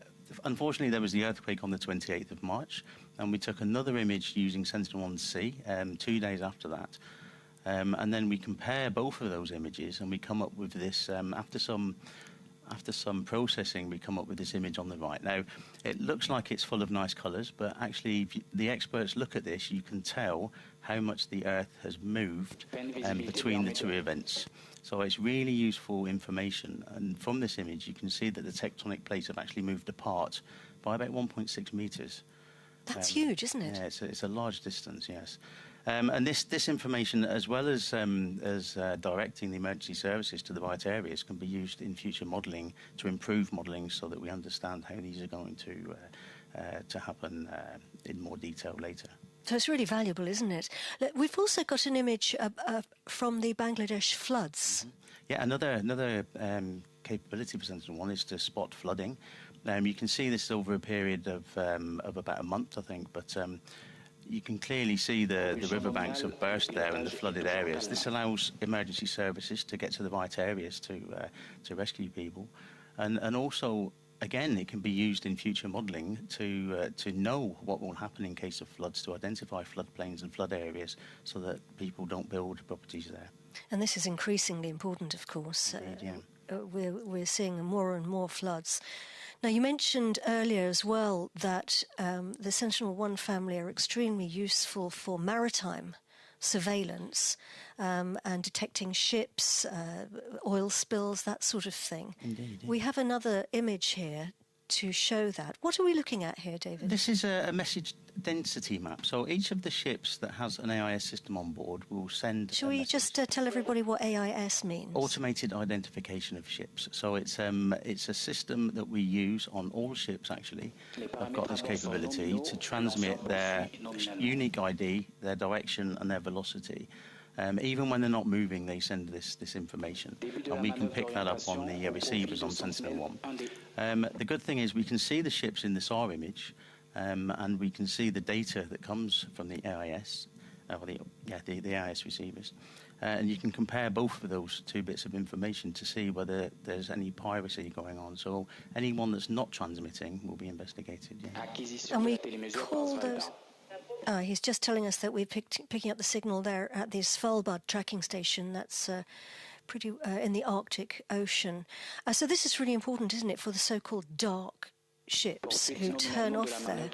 N: unfortunately, there was the earthquake on the 28th of March, and we took another image using Sentinel-1C 2 days after that. And then we compare both of those images, and we come up with this, after some processing, we come up with this image on the right. Now, it looks like it's full of nice colours, but actually, if the experts look at this, you can tell how much the Earth has moved between the two events. So it's really useful information. And from this image, you can see that the tectonic plates have actually moved apart by about 1.6 metres.
B: That's huge, isn't it?
N: Yeah, it's a large distance, yes. And this information, as well as directing the emergency services to the right areas, can be used in future modelling to improve modelling, so that we understand how these are going to happen in more detail later.
B: So it's really valuable, isn't it? We've also got an image from the Bangladesh floods.
N: Mm-hmm. Yeah, another capability for Sentinel-1 is to spot flooding. You can see this over a period of about a month, I think, but you can clearly see the riverbanks have burst there in the flooded areas. This allows emergency services to get to the right areas to rescue people, and also, again, it can be used in future modelling to know what will happen in case of floods, to identify floodplains and flood areas so that people don't build properties there.
B: And this is increasingly important, of course.
N: Indeed, yeah.
B: We're seeing more and more floods. Now, you mentioned earlier as well that the Sentinel-1 family are extremely useful for maritime surveillance and detecting ships, oil spills, that sort of thing.
N: Indeed.
B: We have another image here to show that. What are we looking at here, David?
N: This is a message density map. So each of the ships that has an AIS system on board will send...
B: Shall we just tell everybody what AIS means?
N: Automated identification of ships. So it's a system that we use on all ships, actually. I've got this capability to transmit their unique ID, their direction and their velocity. Even when they're not moving, they send this information, and we can pick that up on the receivers on Sentinel-1. The good thing is we can see the ships in the SAR image, and we can see the data that comes from the AIS, the AIS receivers, and you can compare both of those two bits of information to see whether there's any piracy going on. So anyone that's not transmitting will be investigated. Yeah.
B: And we call those... he's just telling us that we're picking up the signal there at the Svalbard tracking station. That's in the Arctic Ocean. So this is really important, isn't it, for the so-called dark ships who turn off their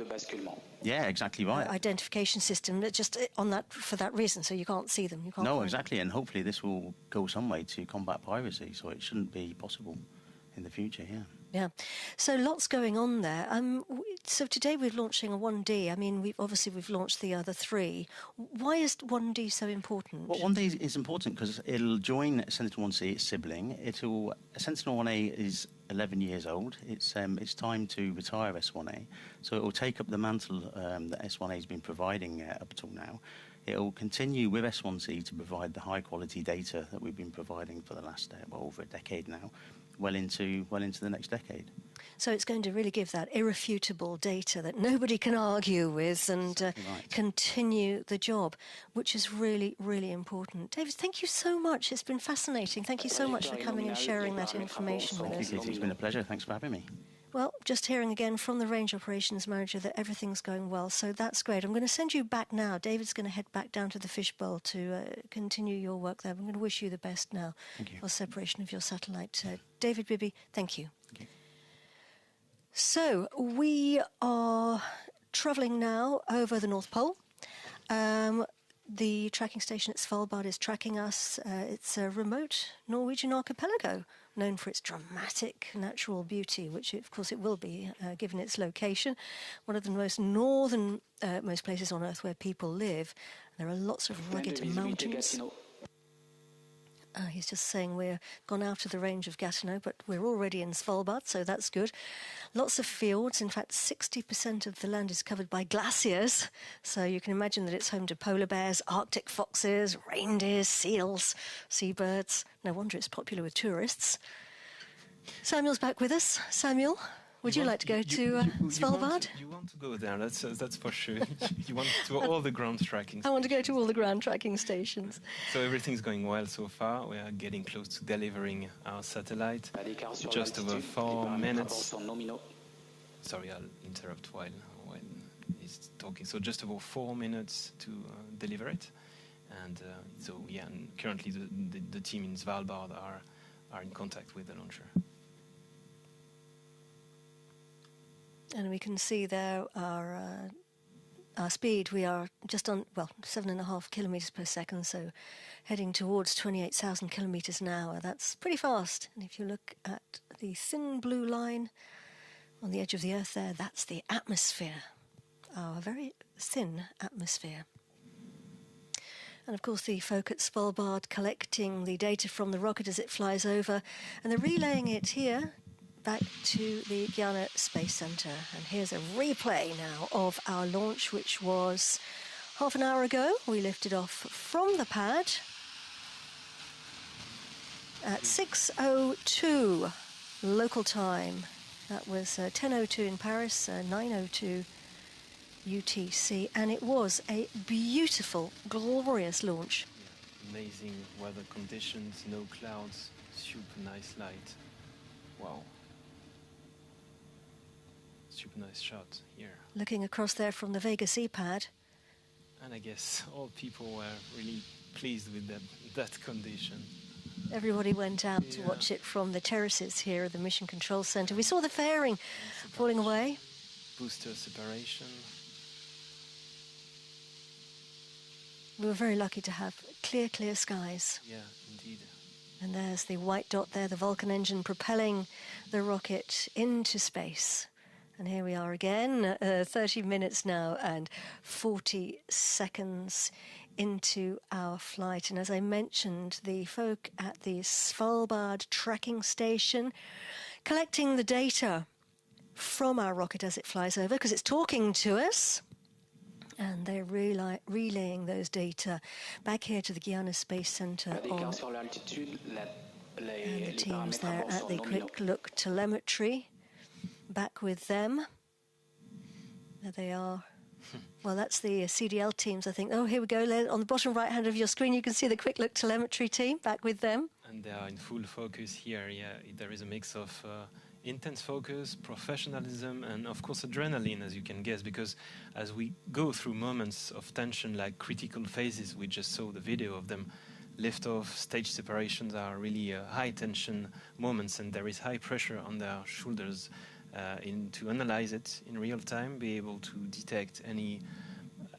N: Yeah, exactly right.
B: identification system just on that for that reason, so you can't see them. You can't.
N: No,
B: find
N: exactly, and hopefully this will go some way to combat piracy, so it shouldn't be possible in the future. Yeah.
B: Yeah, so lots going on there. So today we're launching a 1D. I mean, we've launched the other 3. Why is 1D so important?
N: Well, 1D is important because it'll join Sentinel-1C, its sibling. Sentinel-1A is 11 years old. It's time to retire S1A, so it will take up the mantle that S1A has been providing up until now. It will continue with S1C to provide the high-quality data that we've been providing for the last over a decade now. Well into the next decade.
B: So it's going to really give that irrefutable data that nobody can argue with and continue the job, which is really, really important. David, thank you so much. It's been fascinating. Thank you so much for coming and sharing that information with us.
N: Thank you, Katie. It's been a pleasure. Thanks for having me.
B: Well, just hearing again from the Range Operations Manager that everything's going well, so that's great. I'm going to send you back now. David's going to head back down to the fishbowl to continue your work there. I'm going to wish you the best now for separation of your satellite. David Bibby, thank you. So we are travelling now over the North Pole. The tracking station at Svalbard is tracking us. It's a remote Norwegian archipelago known for its dramatic natural beauty, which of course it will be given its location. One of the most northern most places on Earth where people live. There are lots of rugged mountains. He's just saying we're gone out of the range of Gatineau, but we're already in Svalbard, so that's good. Lots of fields. In fact, 60% of the land is covered by glaciers. So you can imagine that it's home to polar bears, Arctic foxes, reindeers, seals, seabirds. No wonder it's popular with tourists. Samuel's back with us. Samuel, would you like to go to Svalbard?
C: You want to go there, that's for sure. You want to all the ground tracking stations.
B: I want to go to all the ground tracking stations.
C: So everything's going well so far. We are getting close to delivering our satellite. Just over 4 minutes. Sorry, I'll interrupt while he's talking. So just over 4 minutes to deliver it. And so, yeah, and currently the team in Svalbard are in contact with the launcher.
B: And we can see there our speed. We are just on, 7.5 kilometres per second, so heading towards 28,000 kilometres an hour. That's pretty fast. And if you look at the thin blue line on the edge of the Earth there, that's the atmosphere, our very thin atmosphere. And of course the folk at Svalbard collecting the data from the rocket as it flies over, and they're relaying it here back to the Guiana Space Centre. And here's a replay now of our launch, which was half an hour ago. We lifted off from the pad at 6:02 local time. That was 10:02 in Paris, 9:02 UTC, and it was a beautiful, glorious launch.
C: Yeah, amazing weather conditions, no clouds, super nice light. Wow. Super nice shot here.
B: Looking across there from the Vega C pad.
C: And I guess all people were really pleased with that condition.
B: Everybody went out to watch it from the terraces here at the Mission Control Center. We saw the fairing falling away.
C: Booster separation.
B: We were very lucky to have clear skies.
C: Yeah, indeed.
B: And there's the white dot there, the Vulcan engine propelling the rocket into space. And here we are again, 30 minutes now and 40 seconds into our flight. And as I mentioned, the folk at the Svalbard tracking station collecting the data from our rocket as it flies over, because it's talking to us. And they're relaying those data back here to the Guiana Space Centre. And the teams there at the Quick Look telemetry. Back with them. There they are. Well, that's the CDL teams, I think. Oh, here we go. On the bottom right hand of your screen, you can see the Quick Look telemetry team. Back with them.
C: And they are in full focus here. Yeah, there is a mix of intense focus, professionalism, and of course adrenaline, as you can guess, because as we go through moments of tension, like critical phases, we just saw the video of them. Liftoff, stage separations are really high tension moments, and there is high pressure on their shoulders. to analyze it in real time, be able to detect any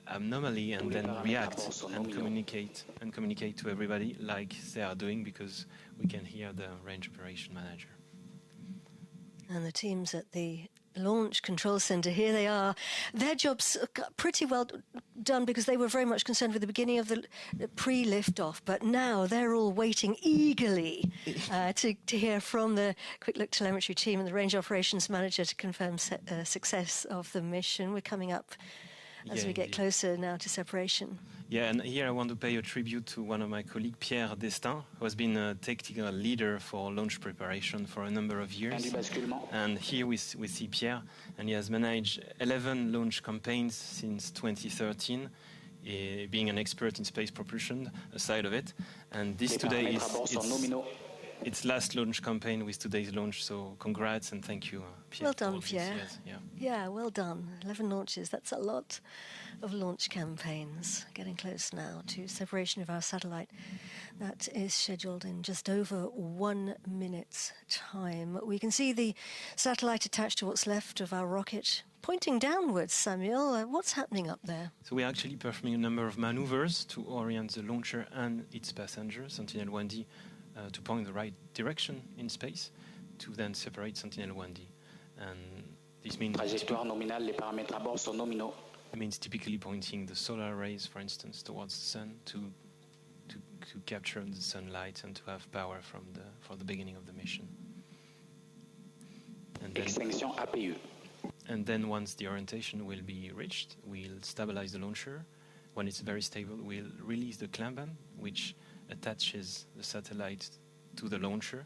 C: anomaly and then react and communicate to everybody like they are doing, because we can hear the range operation manager.
B: And the teams at the Launch Control Center, here they are. Their job's pretty well done because they were very much concerned with the beginning of the pre-liftoff, but now they're all waiting eagerly to hear from the Quick Look Telemetry team and the Range Operations Manager to confirm success of the mission. We're coming up as we get closer now to separation.
C: Yeah, and here I want to pay a tribute to one of my colleagues, Pierre Destin, who has been a technical leader for launch preparation for a number of years. And here we see Pierre, and he has managed 11 launch campaigns since 2013, being an expert in space propulsion aside of it. And this today is its last launch campaign with today's launch, so congrats and thank you, Pierre.
B: Well done, Pierre. Yeah, well done. 11 launches, that's a lot of launch campaigns. Getting close now to separation of our satellite. That is scheduled in just over 1 minute's time. We can see the satellite attached to what's left of our rocket pointing downwards. Samuel, what's happening up there?
C: So we're actually performing a number of maneuvers to orient the launcher and its passenger, Sentinel 1D, to point the right direction in space, to then separate Sentinel 1D. And this means typically pointing the solar rays, for instance, towards the sun to capture the sunlight and to have power for the beginning of the mission. And then once the orientation will be reached, we'll stabilize the launcher. When it's very stable, we'll release the clamp band, which attaches the satellite to the launcher,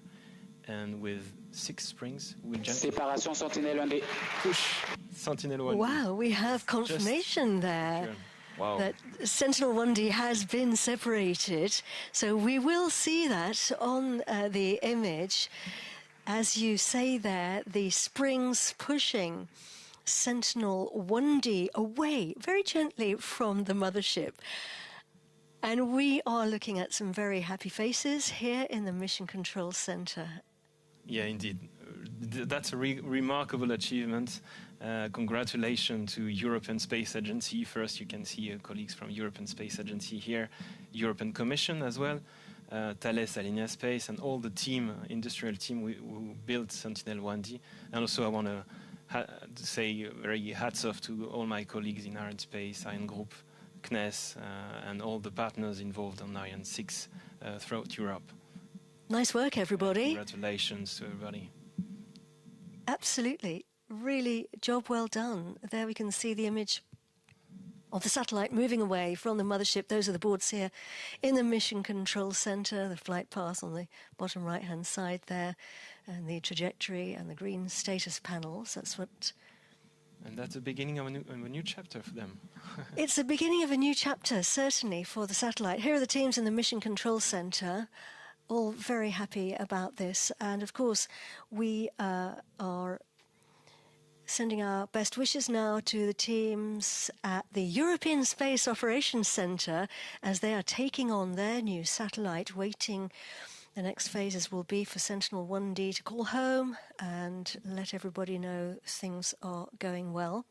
C: and with 6 springs we'll just push Sentinel 1D.
B: Wow, we have confirmation there.
C: Wow.
B: That Sentinel 1D has been separated. So we will see that on the image. As you say there, the springs pushing Sentinel 1D away very gently from the mothership. And we are looking at some very happy faces here in the Mission Control Center.
C: Yeah, indeed. That's a remarkable achievement. Congratulations to European Space Agency. First, you can see colleagues from European Space Agency here, European Commission as well, Thales Alenia Space, and all the team, industrial team who built Sentinel 1D. And also I want to say very hats off to all my colleagues in Ariane Space, Ariane Group, CNES, and all the partners involved on Ariane 6 throughout Europe.
B: Nice work, everybody.
C: Congratulations to everybody.
B: Absolutely. Really, job well done. There we can see the image of the satellite moving away from the mothership. Those are the boards here in the Mission Control Center, the flight path on the bottom right-hand side there, and the trajectory and the green status panels. That's what...
C: And that's the beginning of a new chapter for them.
B: It's the beginning of a new chapter, certainly, for the satellite. Here are the teams in the Mission Control Center, all very happy about this. And, of course, we are sending our best wishes now to the teams at the European Space Operations Center as they are taking on their new satellite, waiting. The next phases will be for Sentinel 1D to call home and let everybody know things are going well.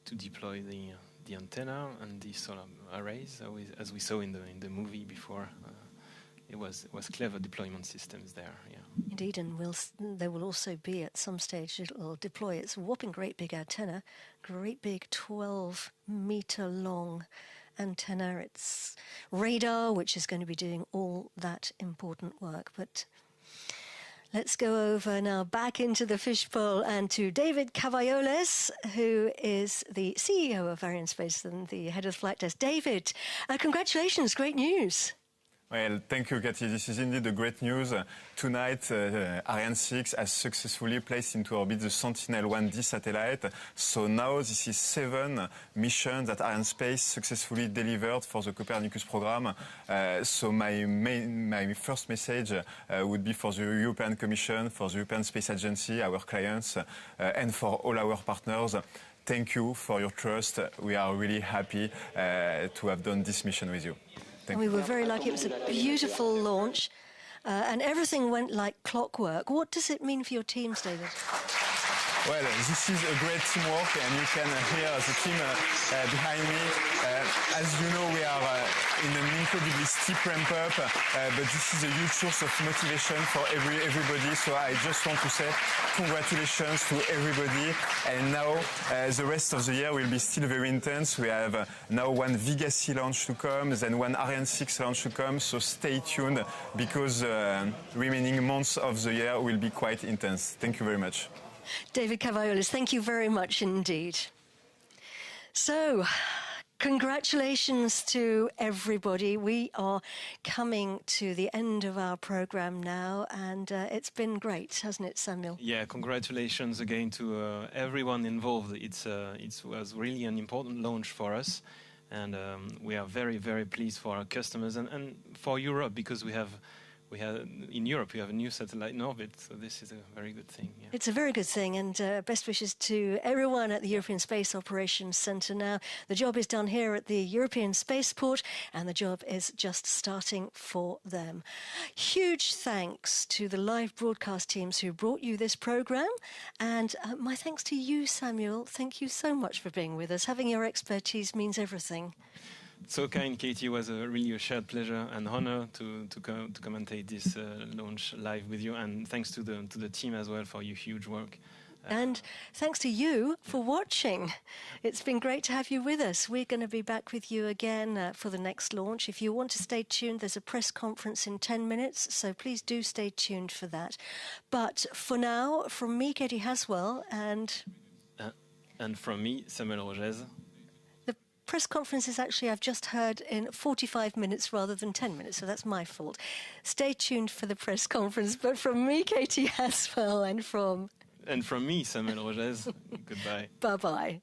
C: To deploy the antenna and the solar arrays, as we saw in the movie before. It was clever deployment systems there, yeah.
B: Indeed, and there will also be at some stage, it will deploy its whopping great big antenna, great big 12-meter long antenna, its radar, which is going to be doing all that important work. But let's go over now back into the fishbowl and to David Cavalloles, who is the CEO of Ariane Space and the head of the flight desk. David, congratulations, great news.
A: Well, thank you, Cathy. This is indeed a great news. Tonight, Ariane 6 has successfully placed into orbit the Sentinel 1D satellite. So now this is 7 missions that Ariane Space successfully delivered for the Copernicus program. So my first message would be for the European Commission, for the European Space Agency, our clients, and for all our partners. Thank you for your trust. We are really happy to have done this mission with you.
B: We were very lucky. It was a beautiful launch, and everything went like clockwork. What does it mean for your teams, David?
A: Well, this is a great teamwork, and you can hear the team behind me. As you know, we are in an incredibly steep ramp-up, but this is a huge source of motivation for everybody. So I just want to say congratulations to everybody. And now the rest of the year will be still very intense. We have now one Vega C launch to come, then one Ariane 6 launch to come. So stay tuned, because remaining months of the year will be quite intense. Thank you very much.
B: David Cavaiolis, thank you very much indeed. So, congratulations to everybody. We are coming to the end of our program now, and it's been great, hasn't it, Samuel?
C: Yeah, congratulations again to everyone involved. It was really an important launch for us, and we are very, very pleased for our customers and for Europe, because we have in Europe, we have a new satellite in orbit, so this is a very good thing. Yeah.
B: It's a very good thing, and best wishes to everyone at the European Space Operations Centre now. The job is done here at the European Spaceport, and the job is just starting for them. Huge thanks to the live broadcast teams who brought you this programme, and my thanks to you, Samuel. Thank you so much for being with us. Having your expertise means everything.
C: So kind, Katie. It was really a shared pleasure and honor to commentate this launch live with you, and thanks to the team as well for your huge work.
B: And thanks to you for watching. It's been great to have you with us. We're going to be back with you again for the next launch. If you want to stay tuned, there's a press conference in 10 minutes, so please do stay tuned for that. But for now, from me, Katie Haswell, and
C: from me, Samuel Rogez.
B: Press conference is actually, I've just heard, in 45 minutes rather than 10 minutes, so that's my fault. Stay tuned for the press conference. But from me, Katie Haswell, and from
C: me, Samuel Rogez, goodbye.
B: Bye-bye.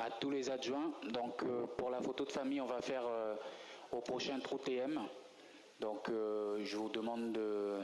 L: à tous les adjoints. Donc pour la photo de famille, on va faire au prochain trou TM. Donc je vous demande de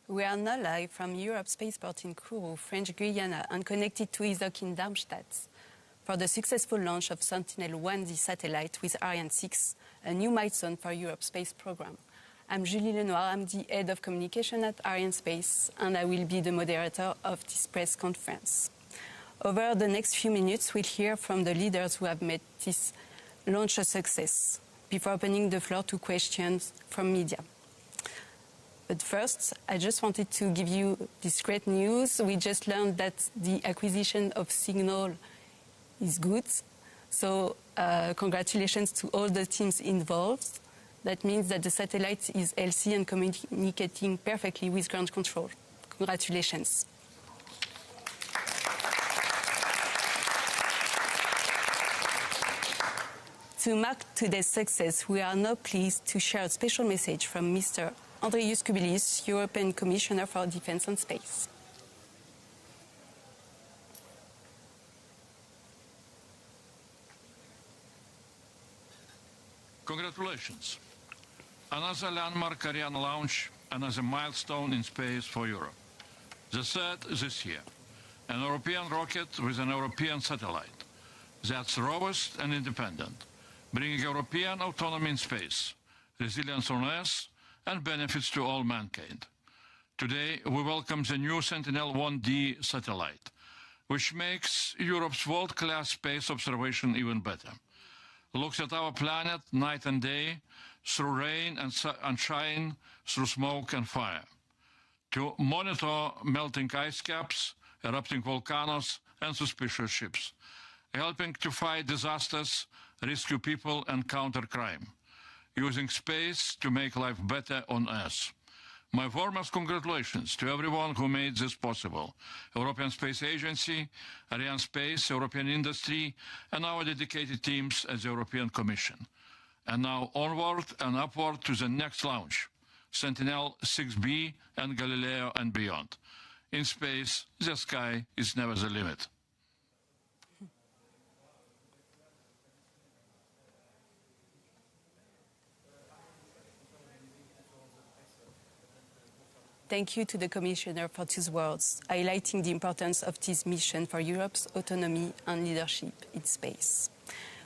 O: We are now live from Europe Spaceport in Kourou, French Guiana, and connected to ISOC in Darmstadt for the successful launch of Sentinel 1D satellite with Ariane 6, a new milestone for Europe's space program. I'm Julie Lenoir, I'm the head of communication at Ariane Space, and I will be the moderator of this press conference. Over the next few minutes, we'll hear from the leaders who have made this launch a success, before opening the floor to questions from media. But first, I just wanted to give you this great news. We just learned that the acquisition of Signal is good. So congratulations to all the teams involved. That means that the satellite is healthy and communicating perfectly with ground control. Congratulations. To mark today's success, we are now pleased to share a special message from Mr. Andrius Kubilius, European Commissioner for Defence and Space.
P: Congratulations. Another landmark Ariane launch, another milestone in space for Europe. The third this year. An European rocket with an European satellite. That's robust and independent, bringing European autonomy in space, resilience on Earth, and benefits to all mankind. Today, we welcome the new Sentinel 1D satellite, which makes Europe's world-class space observation even better. Looks at our planet night and day, through rain and shine, through smoke and fire. To monitor melting ice caps, erupting volcanoes, and suspicious ships. Helping to fight disasters, rescue people, and counter crime. Using space to make life better on Earth. My warmest congratulations to everyone who made this possible. European Space Agency, Ariane Space, European industry, and our dedicated teams at the European Commission. And now onward and upward to the next launch, Sentinel 6B and Galileo and beyond. In space, the sky is never the limit.
O: Thank you to the Commissioner for these words, highlighting the importance of this mission for Europe's autonomy and leadership in space.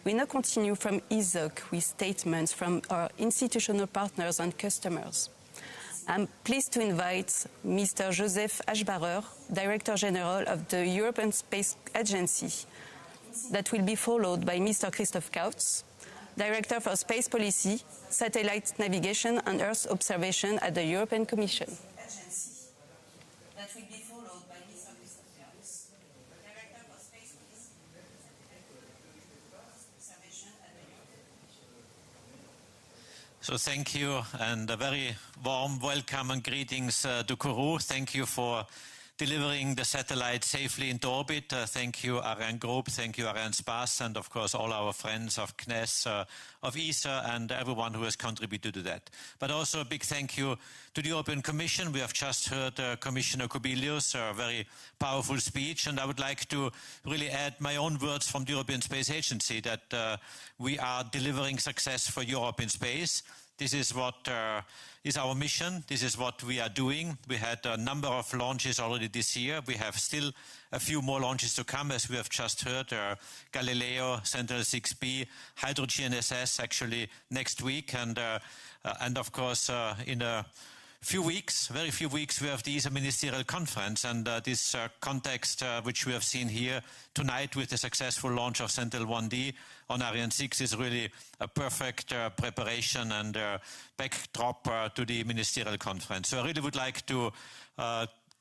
O: We now continue from ISOC with statements from our institutional partners and customers. I'm pleased to invite Mr. Joseph Aschbarer, Director General of the European Space Agency. That will be followed by Mr. Christoph Kautz, Director for Space Policy, Satellite Navigation and Earth Observation at the European Commission. That will be followed by Mr. Christoph Kautz, Director for Space Policy, Observation at the European Commission.
Q: So thank you, and a very warm welcome and greetings to Kourou. Thank you for delivering the satellite safely into orbit. Thank you, Ariane Group. Thank you, Ariane Space, and of course all our friends of CNES, of ESA, and everyone who has contributed to that. But also a big thank you to the European Commission. We have just heard Commissioner Kubilius, a very powerful speech, and I would like to really add my own words from the European Space Agency that we are delivering success for Europe in space. This is what is our mission. This is what we are doing. We had a number of launches already this year. We have still a few more launches to come, as we have just heard. Galileo, Sentinel 6B, Hydrogen SS actually next week. And of course, in a few weeks, very few weeks, we have the ESA Ministerial Conference, and this context which we have seen here tonight with the successful launch of Sentinel 1D on Ariane 6 is really a perfect preparation and backdrop to the Ministerial Conference. So I really would like to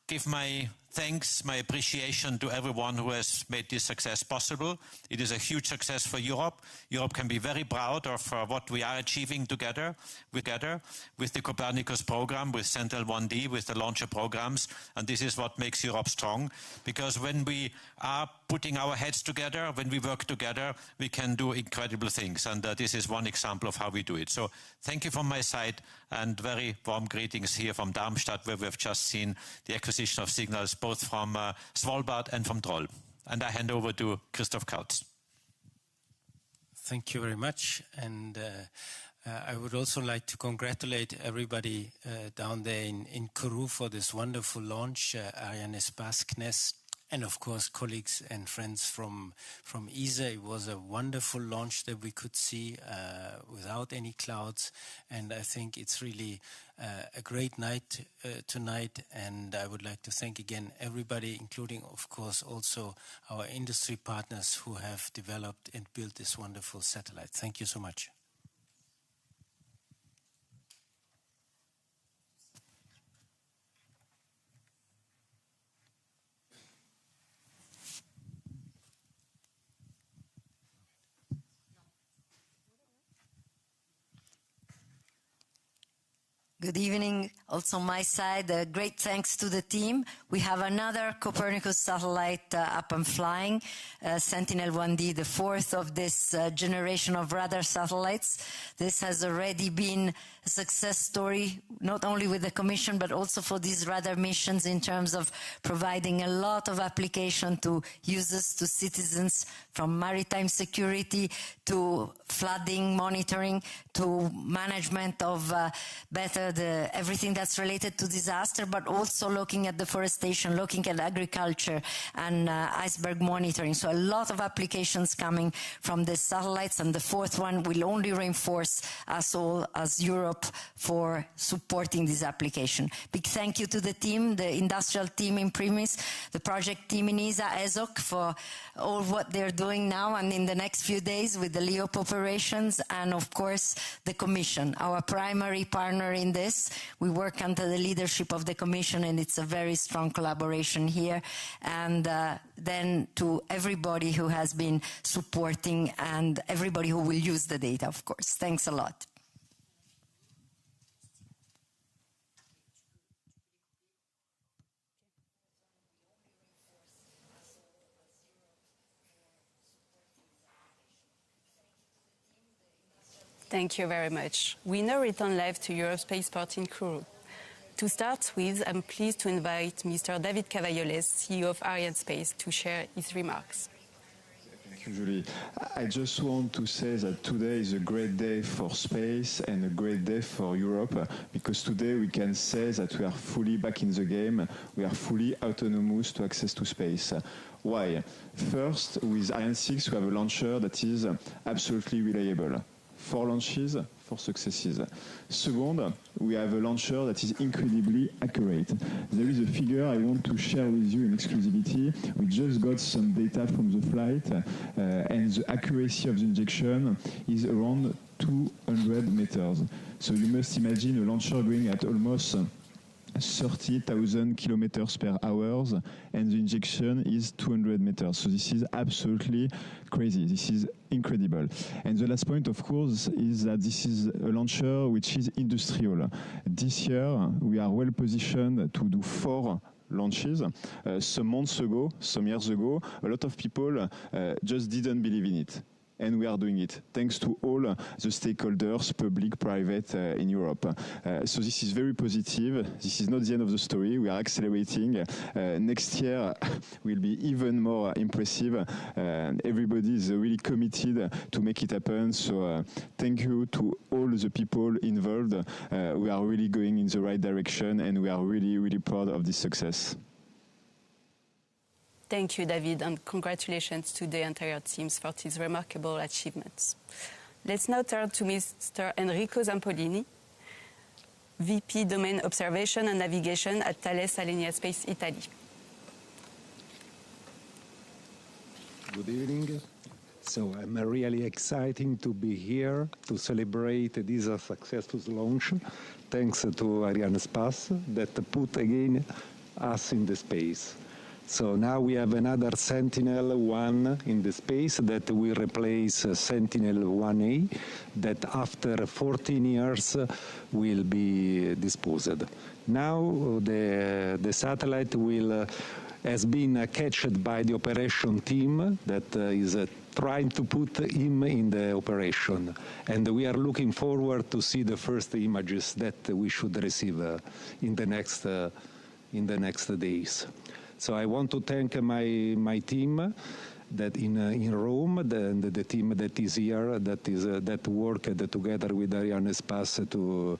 Q: give my thanks, my appreciation to everyone who has made this success possible. It is a huge success for Europe. Europe can be very proud of what we are achieving together with the Copernicus program, with Sentinel 1D, with the launcher programs. And this is what makes Europe strong, because when we are putting our heads together, when we work together, we can do incredible things. And this is one example of how we do it. So thank you from my side, and very warm greetings here from Darmstadt, where we have just seen the acquisition of signals both from Svalbard and from Troll. And I hand over to Christoph Kautz.
R: Thank you very much. And I would also like to congratulate everybody down there in Kourou for this wonderful launch, Ariane Espace, CNES, and of course colleagues and friends from ESA. It was a wonderful launch that we could see without any clouds, and I think it's really a great night tonight, and I would like to thank again everybody, including of course also our industry partners who have developed and built this wonderful satellite. Thank you so much.
S: Good evening. Also on my side, great thanks to the team. We have another Copernicus satellite up and flying, Sentinel 1D, the fourth of this generation of radar satellites. This has already been a success story, not only with the Commission, but also for these radar missions in terms of providing a lot of application to users, to citizens, from maritime security to flooding monitoring to management of everything that's related to disaster, but also looking at deforestation, looking at agriculture and iceberg monitoring. So a lot of applications coming from the satellites, and the fourth one will only reinforce us all as Europe for supporting this application. Big thank you to the team, the industrial team in Primis, the project team in ESA, ESOC, for all what they're doing now and in the next few days with the LEOP operations, and of course the Commission, our primary partner in this. We work under the leadership of the Commission, and it's a very strong collaboration here. And then to everybody who has been supporting and everybody who will use the data, of course. Thanks a lot.
O: Thank you very much. We now return live to Europe Spaceport in Kourou. To start with, I'm pleased to invite Mr. David Cavalloles, CEO of Ariane Space, to share his remarks.
T: Thank you, Julie. I just want to say that today is a great day for space and a great day for Europe, because today we can say that we are fully back in the game. We are fully autonomous to access to space. Why? First, with Ariane 6, we have a launcher that is absolutely reliable. 4 launches, 4 successes. Second, we have a launcher that is incredibly accurate. There is a figure I want to share with you in exclusivity. We just got some data from the flight, and the accuracy of the injection is around 200 meters. So you must imagine a launcher going at almost 30,000 kilometers per hour, and the injection is 200 meters. So this is absolutely crazy. This is incredible. And the last point, of course, is that this is a launcher which is industrial. This year, we are well positioned to do 4 launches. Some months ago, some years ago, a lot of people just didn't believe in it. And we are doing it, thanks to all the stakeholders, public, private, in Europe. So this is very positive. This is not the end of the story. We are accelerating. Next year will be even more impressive. Everybody is really committed to make it happen. So thank you to all the people involved. We are really going in the right direction, and we are really, really proud of this success.
O: Thank you, David, and congratulations to the entire teams for these remarkable achievements. Let's now turn to Mr. Enrico Zampolini, VP Domain Observation and Navigation at Thales Alenia Space Italy.
U: Good evening. So I'm really excited to be here to celebrate this successful launch, thanks to Ariane Space that put again us in the space. So now we have another Sentinel-1 in the space that will replace Sentinel-1A that after 14 years will be disposed. Now the satellite has been caught by the operation team that is trying to put him in the operation. And we are looking forward to see the first images that we should receive in the next days. So I want to thank my team that in Rome, the team that is here, that worked together with Arianespace to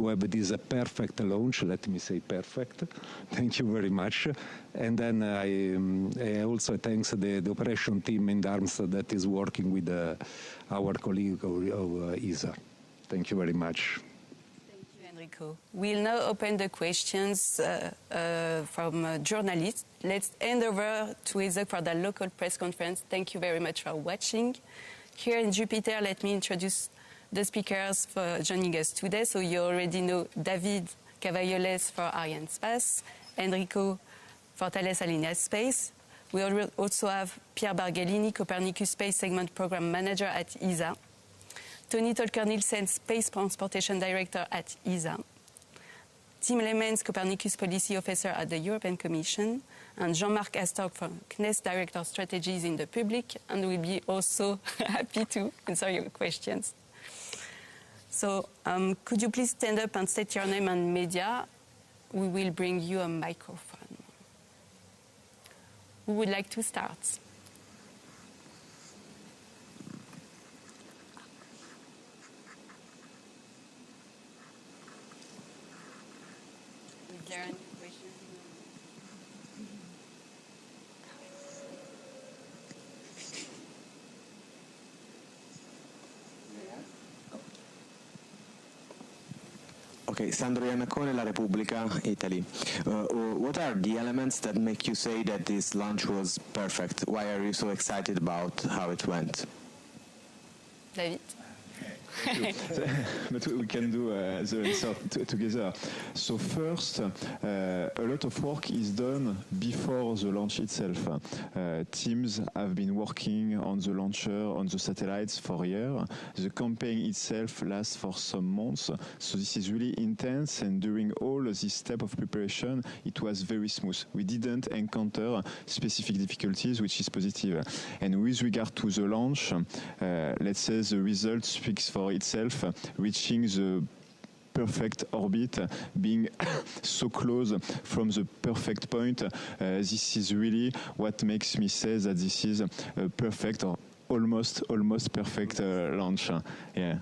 U: have this perfect launch. Let me say perfect. Thank you very much. And then I also thanks the operation team in Darmstadt that is working with our colleague of ESA. Thank you very much.
O: Enrico. We'll now open the questions from journalists. Let's hand over to Isaac for the local press conference. Thank you very much for watching. Here in Jupiter, let me introduce the speakers for joining us today. So you already know David Cavalloles for Arianespace, Enrico for Thales Alenia Space. We also have Pierre Bargellini, Copernicus Space Segment Program Manager at ESA. Tony Tolker-Nielsen, Space Transportation Director at ESA. Tim Lemens, Copernicus Policy Officer at the European Commission. And Jean-Marc Astorg from CNES, Director of Strategies in the Public. And we'll be also happy to answer your questions. So could you please stand up and state your name and media? We will bring you a microphone. Who would like to start? Is there any questions?
D: Okay, Sandro Iannacone, La Repubblica, Italy. What are the elements that make you say that this launch was perfect? Why are you so excited about how it went?
O: David?
T: But we can do the answer together. So first, a lot of work is done before the launch itself. Teams have been working on the launcher, on the satellites for a year. The campaign itself lasts for some months. So this is really intense, and during all this step of preparation, it was very smooth. We didn't encounter specific difficulties, which is positive. And with regard to the launch, let's say the result speaks for itself, reaching the perfect orbit, being so close from the perfect point. This is really what makes me say that this is a perfect or almost perfect launch. Yeah.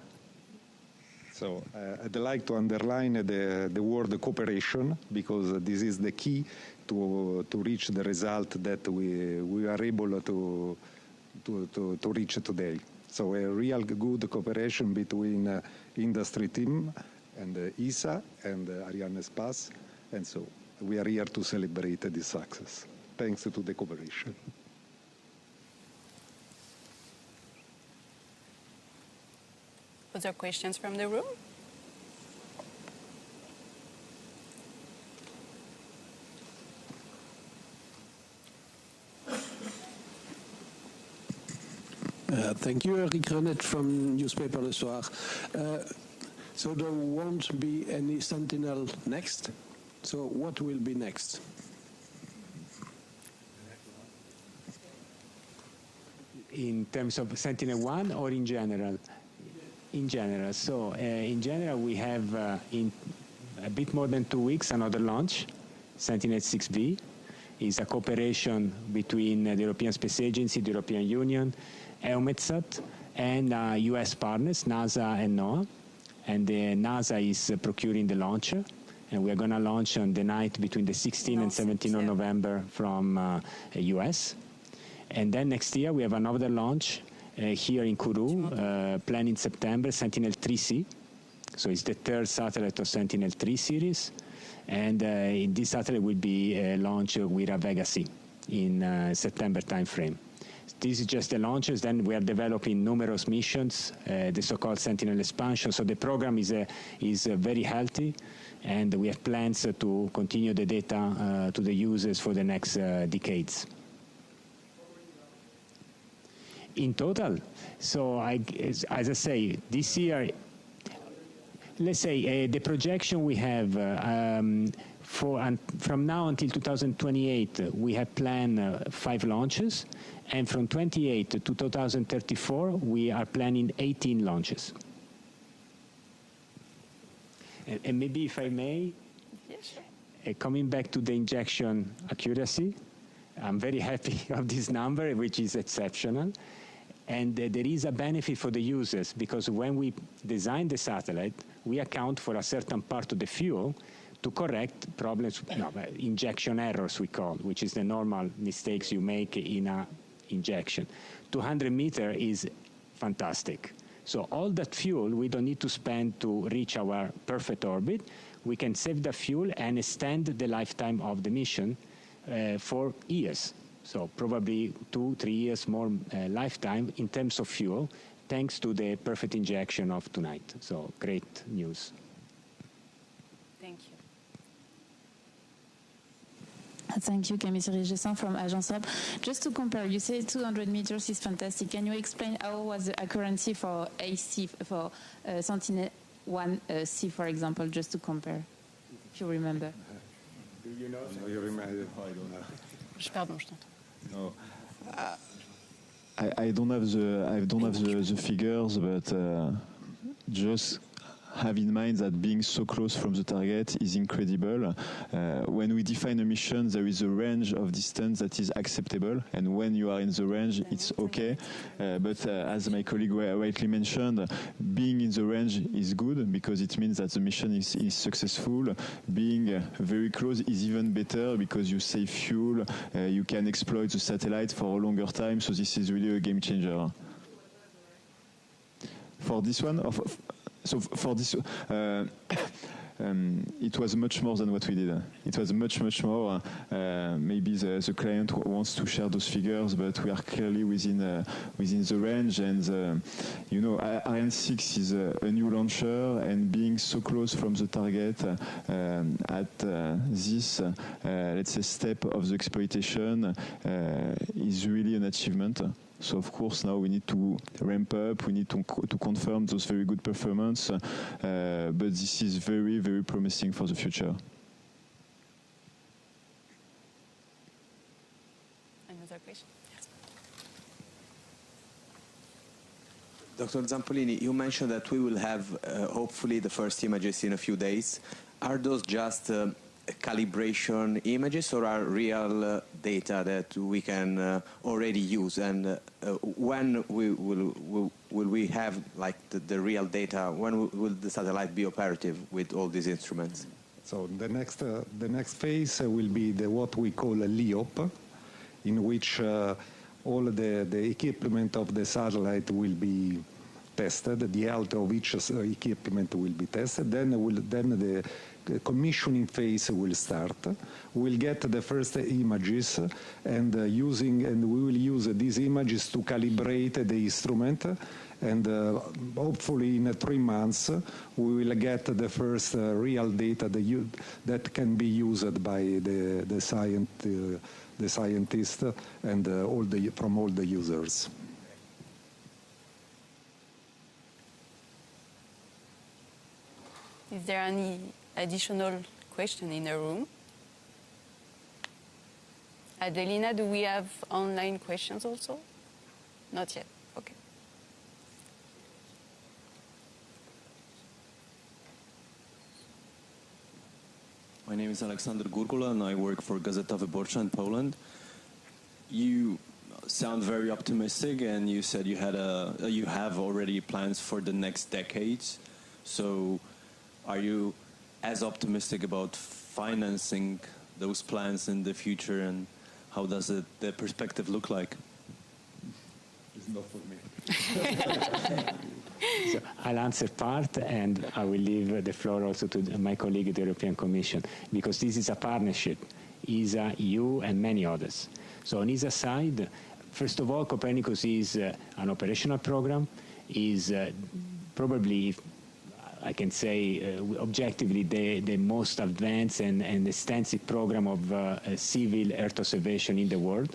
U: So I'd like to underline the word cooperation, because this is the key to reach the result that we are able to reach today. So a real good cooperation between industry team and ESA and Arianespace, and so we are here to celebrate this success, thanks to the cooperation.
O: Other questions from the room?
V: Thank you, Eric Renet from newspaper Le Soir. So there won't be any Sentinel next. So what will be next?
W: In terms of Sentinel-1 or in general? In general. So in general, we have in a bit more than 2 weeks another launch, Sentinel-6B. It's a cooperation between the European Space Agency, the European Union, EUMETSAT, and US partners, NASA and NOAA. And NASA is procuring the launcher, and we are going to launch on the night between the 16th and 17th of November from US. And then next year we have another launch here in Kourou, planned in September, Sentinel-3C. So it's the third satellite of Sentinel-3 series. And this satellite will be launched with a Vega C in September timeframe. This is just the launches. Then we are developing numerous missions, the so-called Sentinel expansion. So the program is very healthy, and we have plans to continue the data to the users for the next decades. In total, so as I say, this year, let's say the projection we have from now until 2028, we have planned 5 launches. And from 28 to 2034, we are planning 18 launches. And maybe if I may, coming back to the injection accuracy, I'm very happy of this number, which is exceptional. And there is a benefit for the users, because when we design the satellite, we account for a certain part of the fuel to correct problems, injection errors we call, which is the normal mistakes you make in a injection. 200 meters is fantastic. So all that fuel we don't need to spend to reach our perfect orbit. We can save the fuel and extend the lifetime of the mission for years. So probably 2-3 years more lifetime in terms of fuel, thanks to the perfect injection of tonight. So great news.
O: Thank you.
F: Thank you, Camille Gessin from Agence Europe. Just to compare, you say 200 meters is fantastic. Can you explain how was the accuracy for AC, for Sentinel-1C, for example, just to compare, if you remember?
U: Do you know? No, you remember? I don't know.
O: Pardon, je t'entends.
T: No. I don't have the figures, but just have in mind that being so close from the target is incredible. When we define a mission, there is a range of distance that is acceptable, and when you are in the range, it's okay. But as my colleague rightly mentioned, being in the range is good because it means that the mission is successful. Being very close is even better because you save fuel, you can exploit the satellite for a longer time, so this is really a game changer. For this one, so for this, it was much more than what we did. It was much more. Maybe the client wants to share those figures, but we are clearly within the range. And you know, Ariane 6 is a new launcher, and being so close from the target at this, let's say, step of the exploitation is really an achievement. So of course now we need to ramp up, we need to confirm those very good performance, but this is very, very promising for the future.
O: Another question? Yes.
D: Dr. Zampolini, you mentioned that we will have hopefully the first images in a few days. Are those just calibration images or are real data that we can already use? And when will we have like the real data? When will the satellite be operative with all these instruments?
U: So the next phase will be what we call a LEOP, in which all the equipment of the satellite will be tested. The health of each equipment will be tested. Then the commissioning phase will start. We'll get the first images, and we will use these images to calibrate the instrument. And hopefully in 3 months we will get the first real data that can be used by the scientists and from all the users.
O: Is there any additional question in the room? Adelina, do we have online questions also? Not yet. Okay.
G: My name is Alexander Gurgula and I work for Gazeta Wyborcza in Poland. You sound very optimistic, and you said you have already plans for the next decades. So are you as optimistic about financing those plans in the future, and how does the perspective look like?
U: It's not for me.
W: So I'll answer part, and I will leave the floor also to my colleague at the European Commission, because this is a partnership, ESA, EU, and many others. So on ESA side, first of all, Copernicus is an operational program, is probably, I can say objectively, the most advanced and extensive program of civil Earth observation in the world,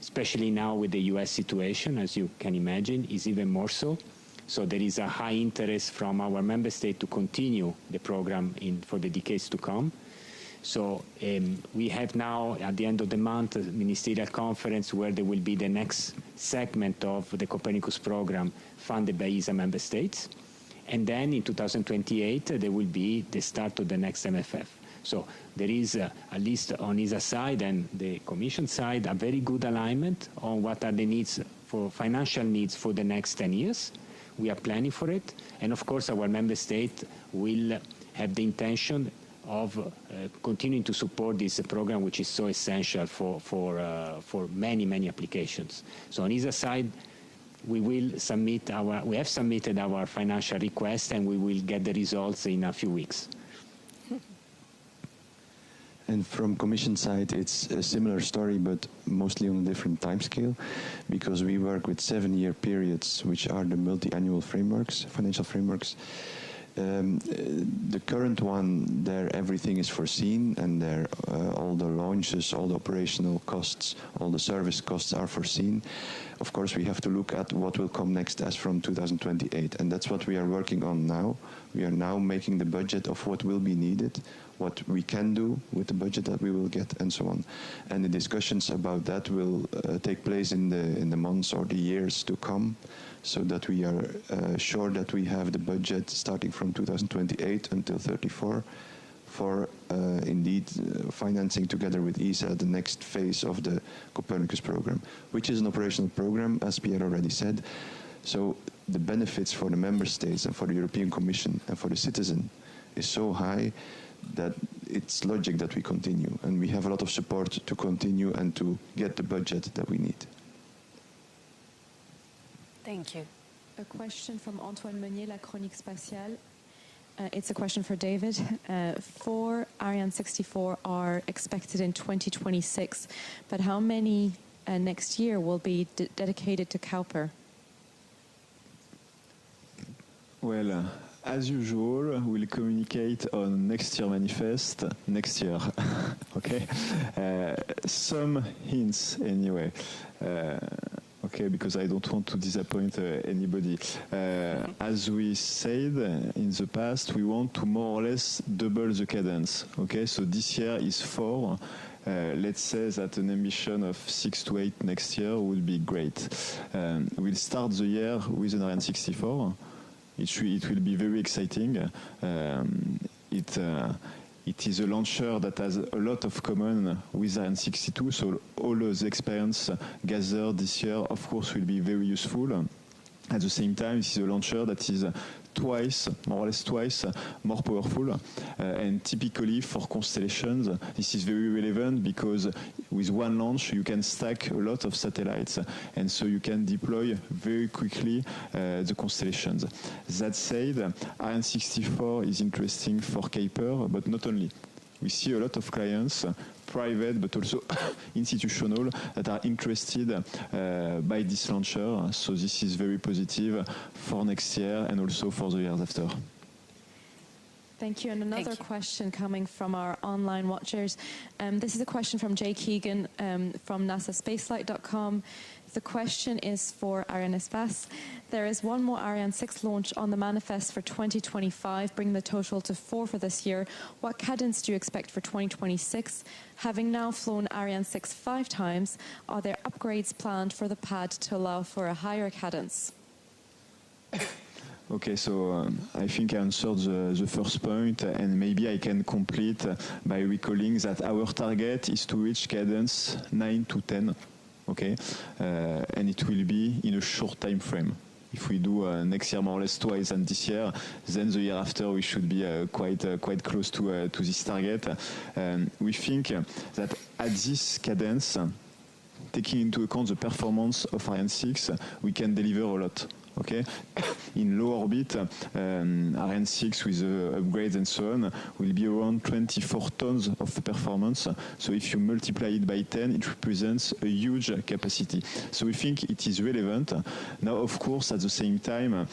W: especially now with the US situation, as you can imagine, is even more so. So there is a high interest from our member state to continue the program for the decades to come. So we have now, at the end of the month, a ministerial conference where there will be the next segment of the Copernicus program funded by ESA member states. And then in 2028, there will be the start of the next MFF. So there is, at least on ESA side and the Commission side, a very good alignment on what are the needs for financial needs for the next 10 years. We are planning for it, and of course our member state will have the intention of continuing to support this program, which is so essential for many applications. So on ESA side, we have submitted our financial request, and we will get the results in a few weeks.
E: And from Commission side, it's a similar story, but mostly on a different time scale, because we work with 7-year periods, which are the multi-annual frameworks, financial frameworks. The current one, there everything is foreseen, and there all the launches, all the operational costs, all the service costs are foreseen. Of course, we have to look at what will come next as from 2028, and that's what we are working on now. We are now making the budget of what will be needed, what we can do with the budget that we will get, and so on. And the discussions about that will take place in the months or the years to come, so that we are sure that we have the budget starting from 2028 until 34 for indeed financing together with ESA the next phase of the Copernicus program, which is an operational program, as Pierre already said. So the benefits for the member states and for the European Commission and for the citizen is so high that it's logic that we continue, and we have a lot of support to continue and to get the budget that we need.
O: Thank you.
H: A question from Antoine Meunier, La Chronique Spatiale. It's a question for David. 4 Ariane 64 are expected in 2026, but how many next year will be dedicated to Kuiper?
T: Well, as usual, we'll communicate on next year manifest next year. Okay? Some hints anyway. Okay, because I don't want to disappoint anybody. As we said in the past, we want to more or less double the cadence. Okay, so this year is 4. Let's say that an ambition of 6 to 8 next year would be great. We'll start the year with an Ariane 64. It will be very exciting. It is a launcher that has a lot of common with Ariane 62, so all those experience gathered this year, of course, will be very useful. At the same time, this is a launcher that is more or less twice more powerful, and typically for constellations this is very relevant because with one launch you can stack a lot of satellites, and so you can deploy very quickly the constellations. That said, Ariane 64 is interesting for Kuiper, but not only. We see a lot of clients, private but also institutional, that are interested by this launcher. So this is very positive for next year and also for the years after.
H: Thank you. And another question coming from our online watchers. This is a question from Jay Keegan from NASAspaceflight.com. The question is for Ariane Espace. There is one more Ariane 6 launch on the manifest for 2025, bringing the total to 4 for this year. What cadence do you expect for 2026? Having now flown Ariane 6 5 times, are there upgrades planned for the pad to allow for a higher cadence?
T: Okay, so I think I answered the first point, and maybe I can complete by recalling that our target is to reach cadence 9 to 10. Okay, and it will be in a short time frame. If we do next year more or less twice than this year, then the year after we should be quite close to this target. We think that at this cadence, taking into account the performance of Ariane 6, we can deliver a lot. Okay, in low orbit, Ariane 6 with upgrades and so on will be around 24 tons of performance. So if you multiply it by 10, it represents a huge capacity. So we think it is relevant. Now, of course, at the same time,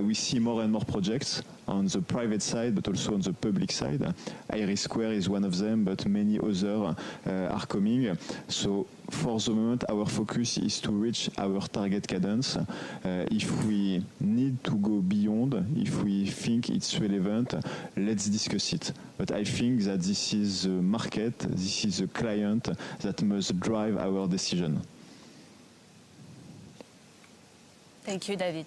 T: we see more and more projects on the private side, but also on the public side. Iris Square is one of them, but many others are coming. So for the moment, our focus is to reach our target cadence. If we need to go beyond, if we think it's relevant, let's discuss it. But I think that this is a market, this is a client that must drive our decision.
O: Thank you, David.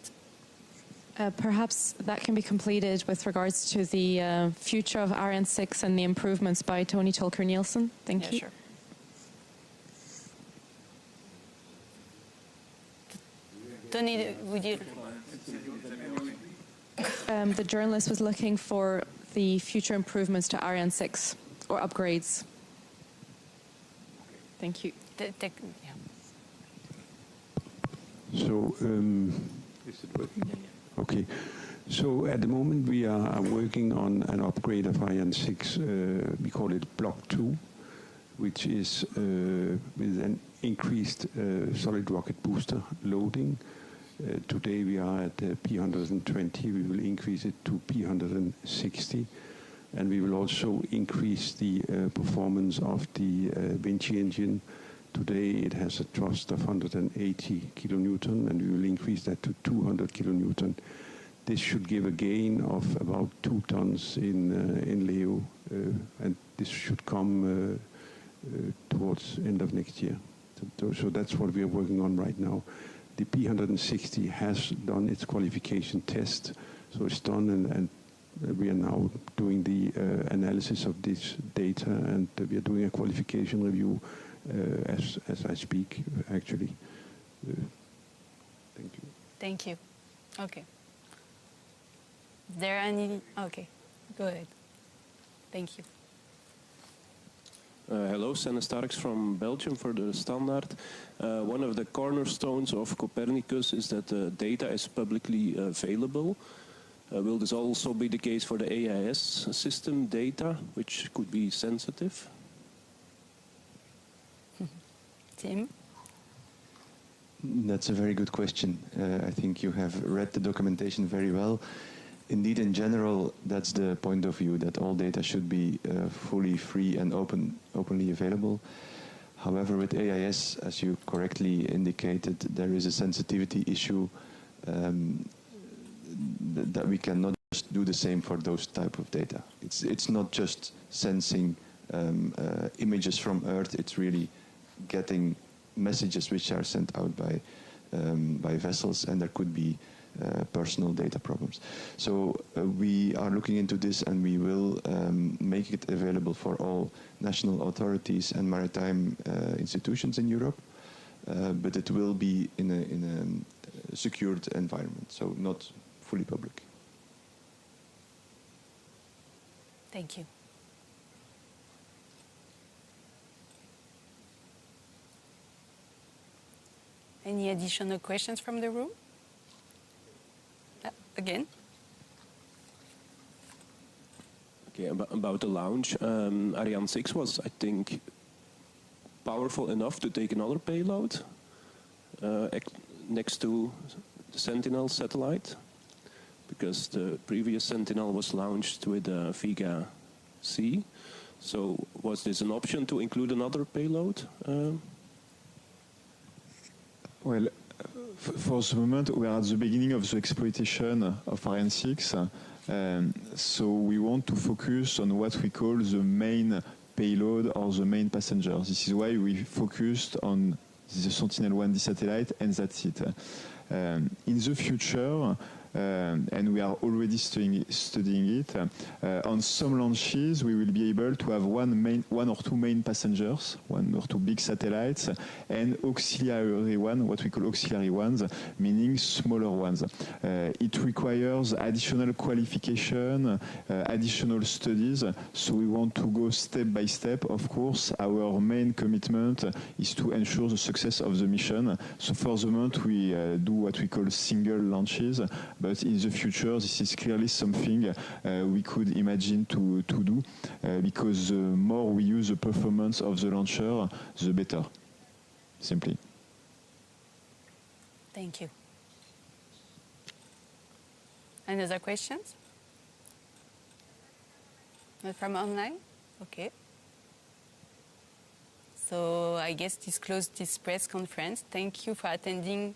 H: Perhaps that can be completed with regards to the future of Ariane 6 and the improvements by Tony Tolker-Nielsen. Thank you.
O: Sure. Tony, would you?
H: The journalist was looking for the future improvements to Ariane 6 or upgrades. Thank you.
V: So, is it working? Okay. So at the moment we are working on an upgrade of Ariane 6. We call it Block 2, which is with an increased solid rocket booster loading. Today we are at P120. We will increase it to P160. And we will also increase the performance of the Vinci engine. Today it has a thrust of 180 kilonewton, and we will increase that to 200 kilonewton. This should give a gain of about 2 tons in LEO, and this should come towards end of next year. So that's what we are working on right now. The P160 has done its qualification test, so it's done, and we are now doing the analysis of this data, and we are doing a qualification review as I speak, actually. Thank you.
O: Thank you. Okay. Is there any? Okay, go ahead. Thank you.
I: Hello, Senne Starks from Belgium for the Standard. One of the cornerstones of Copernicus is that the data is publicly available. Will this also be the case for the AIS system data, which could be sensitive?
O: Tim?
E: That's a very good question. I think you have read the documentation very well. Indeed, in general, that's the point of view, that all data should be fully free and openly available. However, with AIS, as you correctly indicated, there is a sensitivity issue that we cannot just do the same for those type of data. It's not just sensing images from Earth, it's really getting messages which are sent out by vessels, and there could be personal data problems. So we are looking into this, and we will make it available for all national authorities and maritime institutions in Europe, but it will be in a secured environment, so not fully public.
O: Thank you. Any additional questions from the room? Again?
I: Okay, about the launch, Ariane 6 was, I think, powerful enough to take another payload next to the Sentinel satellite, because the previous Sentinel was launched with Vega C. So was this an option to include another payload?
T: Well, for the moment, we are at the beginning of the exploitation of Ariane 6. So we want to focus on what we call the main payload or the main passenger. This is why we focused on the Sentinel-1D satellite, and that's it. In the future, and we are already studying it, on some launches we will be able to have one or two main passengers, one or two big satellites, and auxiliary one, what we call auxiliary ones, meaning smaller ones. It requires additional qualification, additional studies, so we want to go step by step. Of course, our main commitment is to ensure the success of the mission. So for the moment we do what we call single launches, but in the future this is clearly something we could imagine to do, because the more we use the performance of the launcher, the better, simply.
O: Thank you. Any other questions? Not from online? Okay. So I guess this closes this press conference. Thank you for attending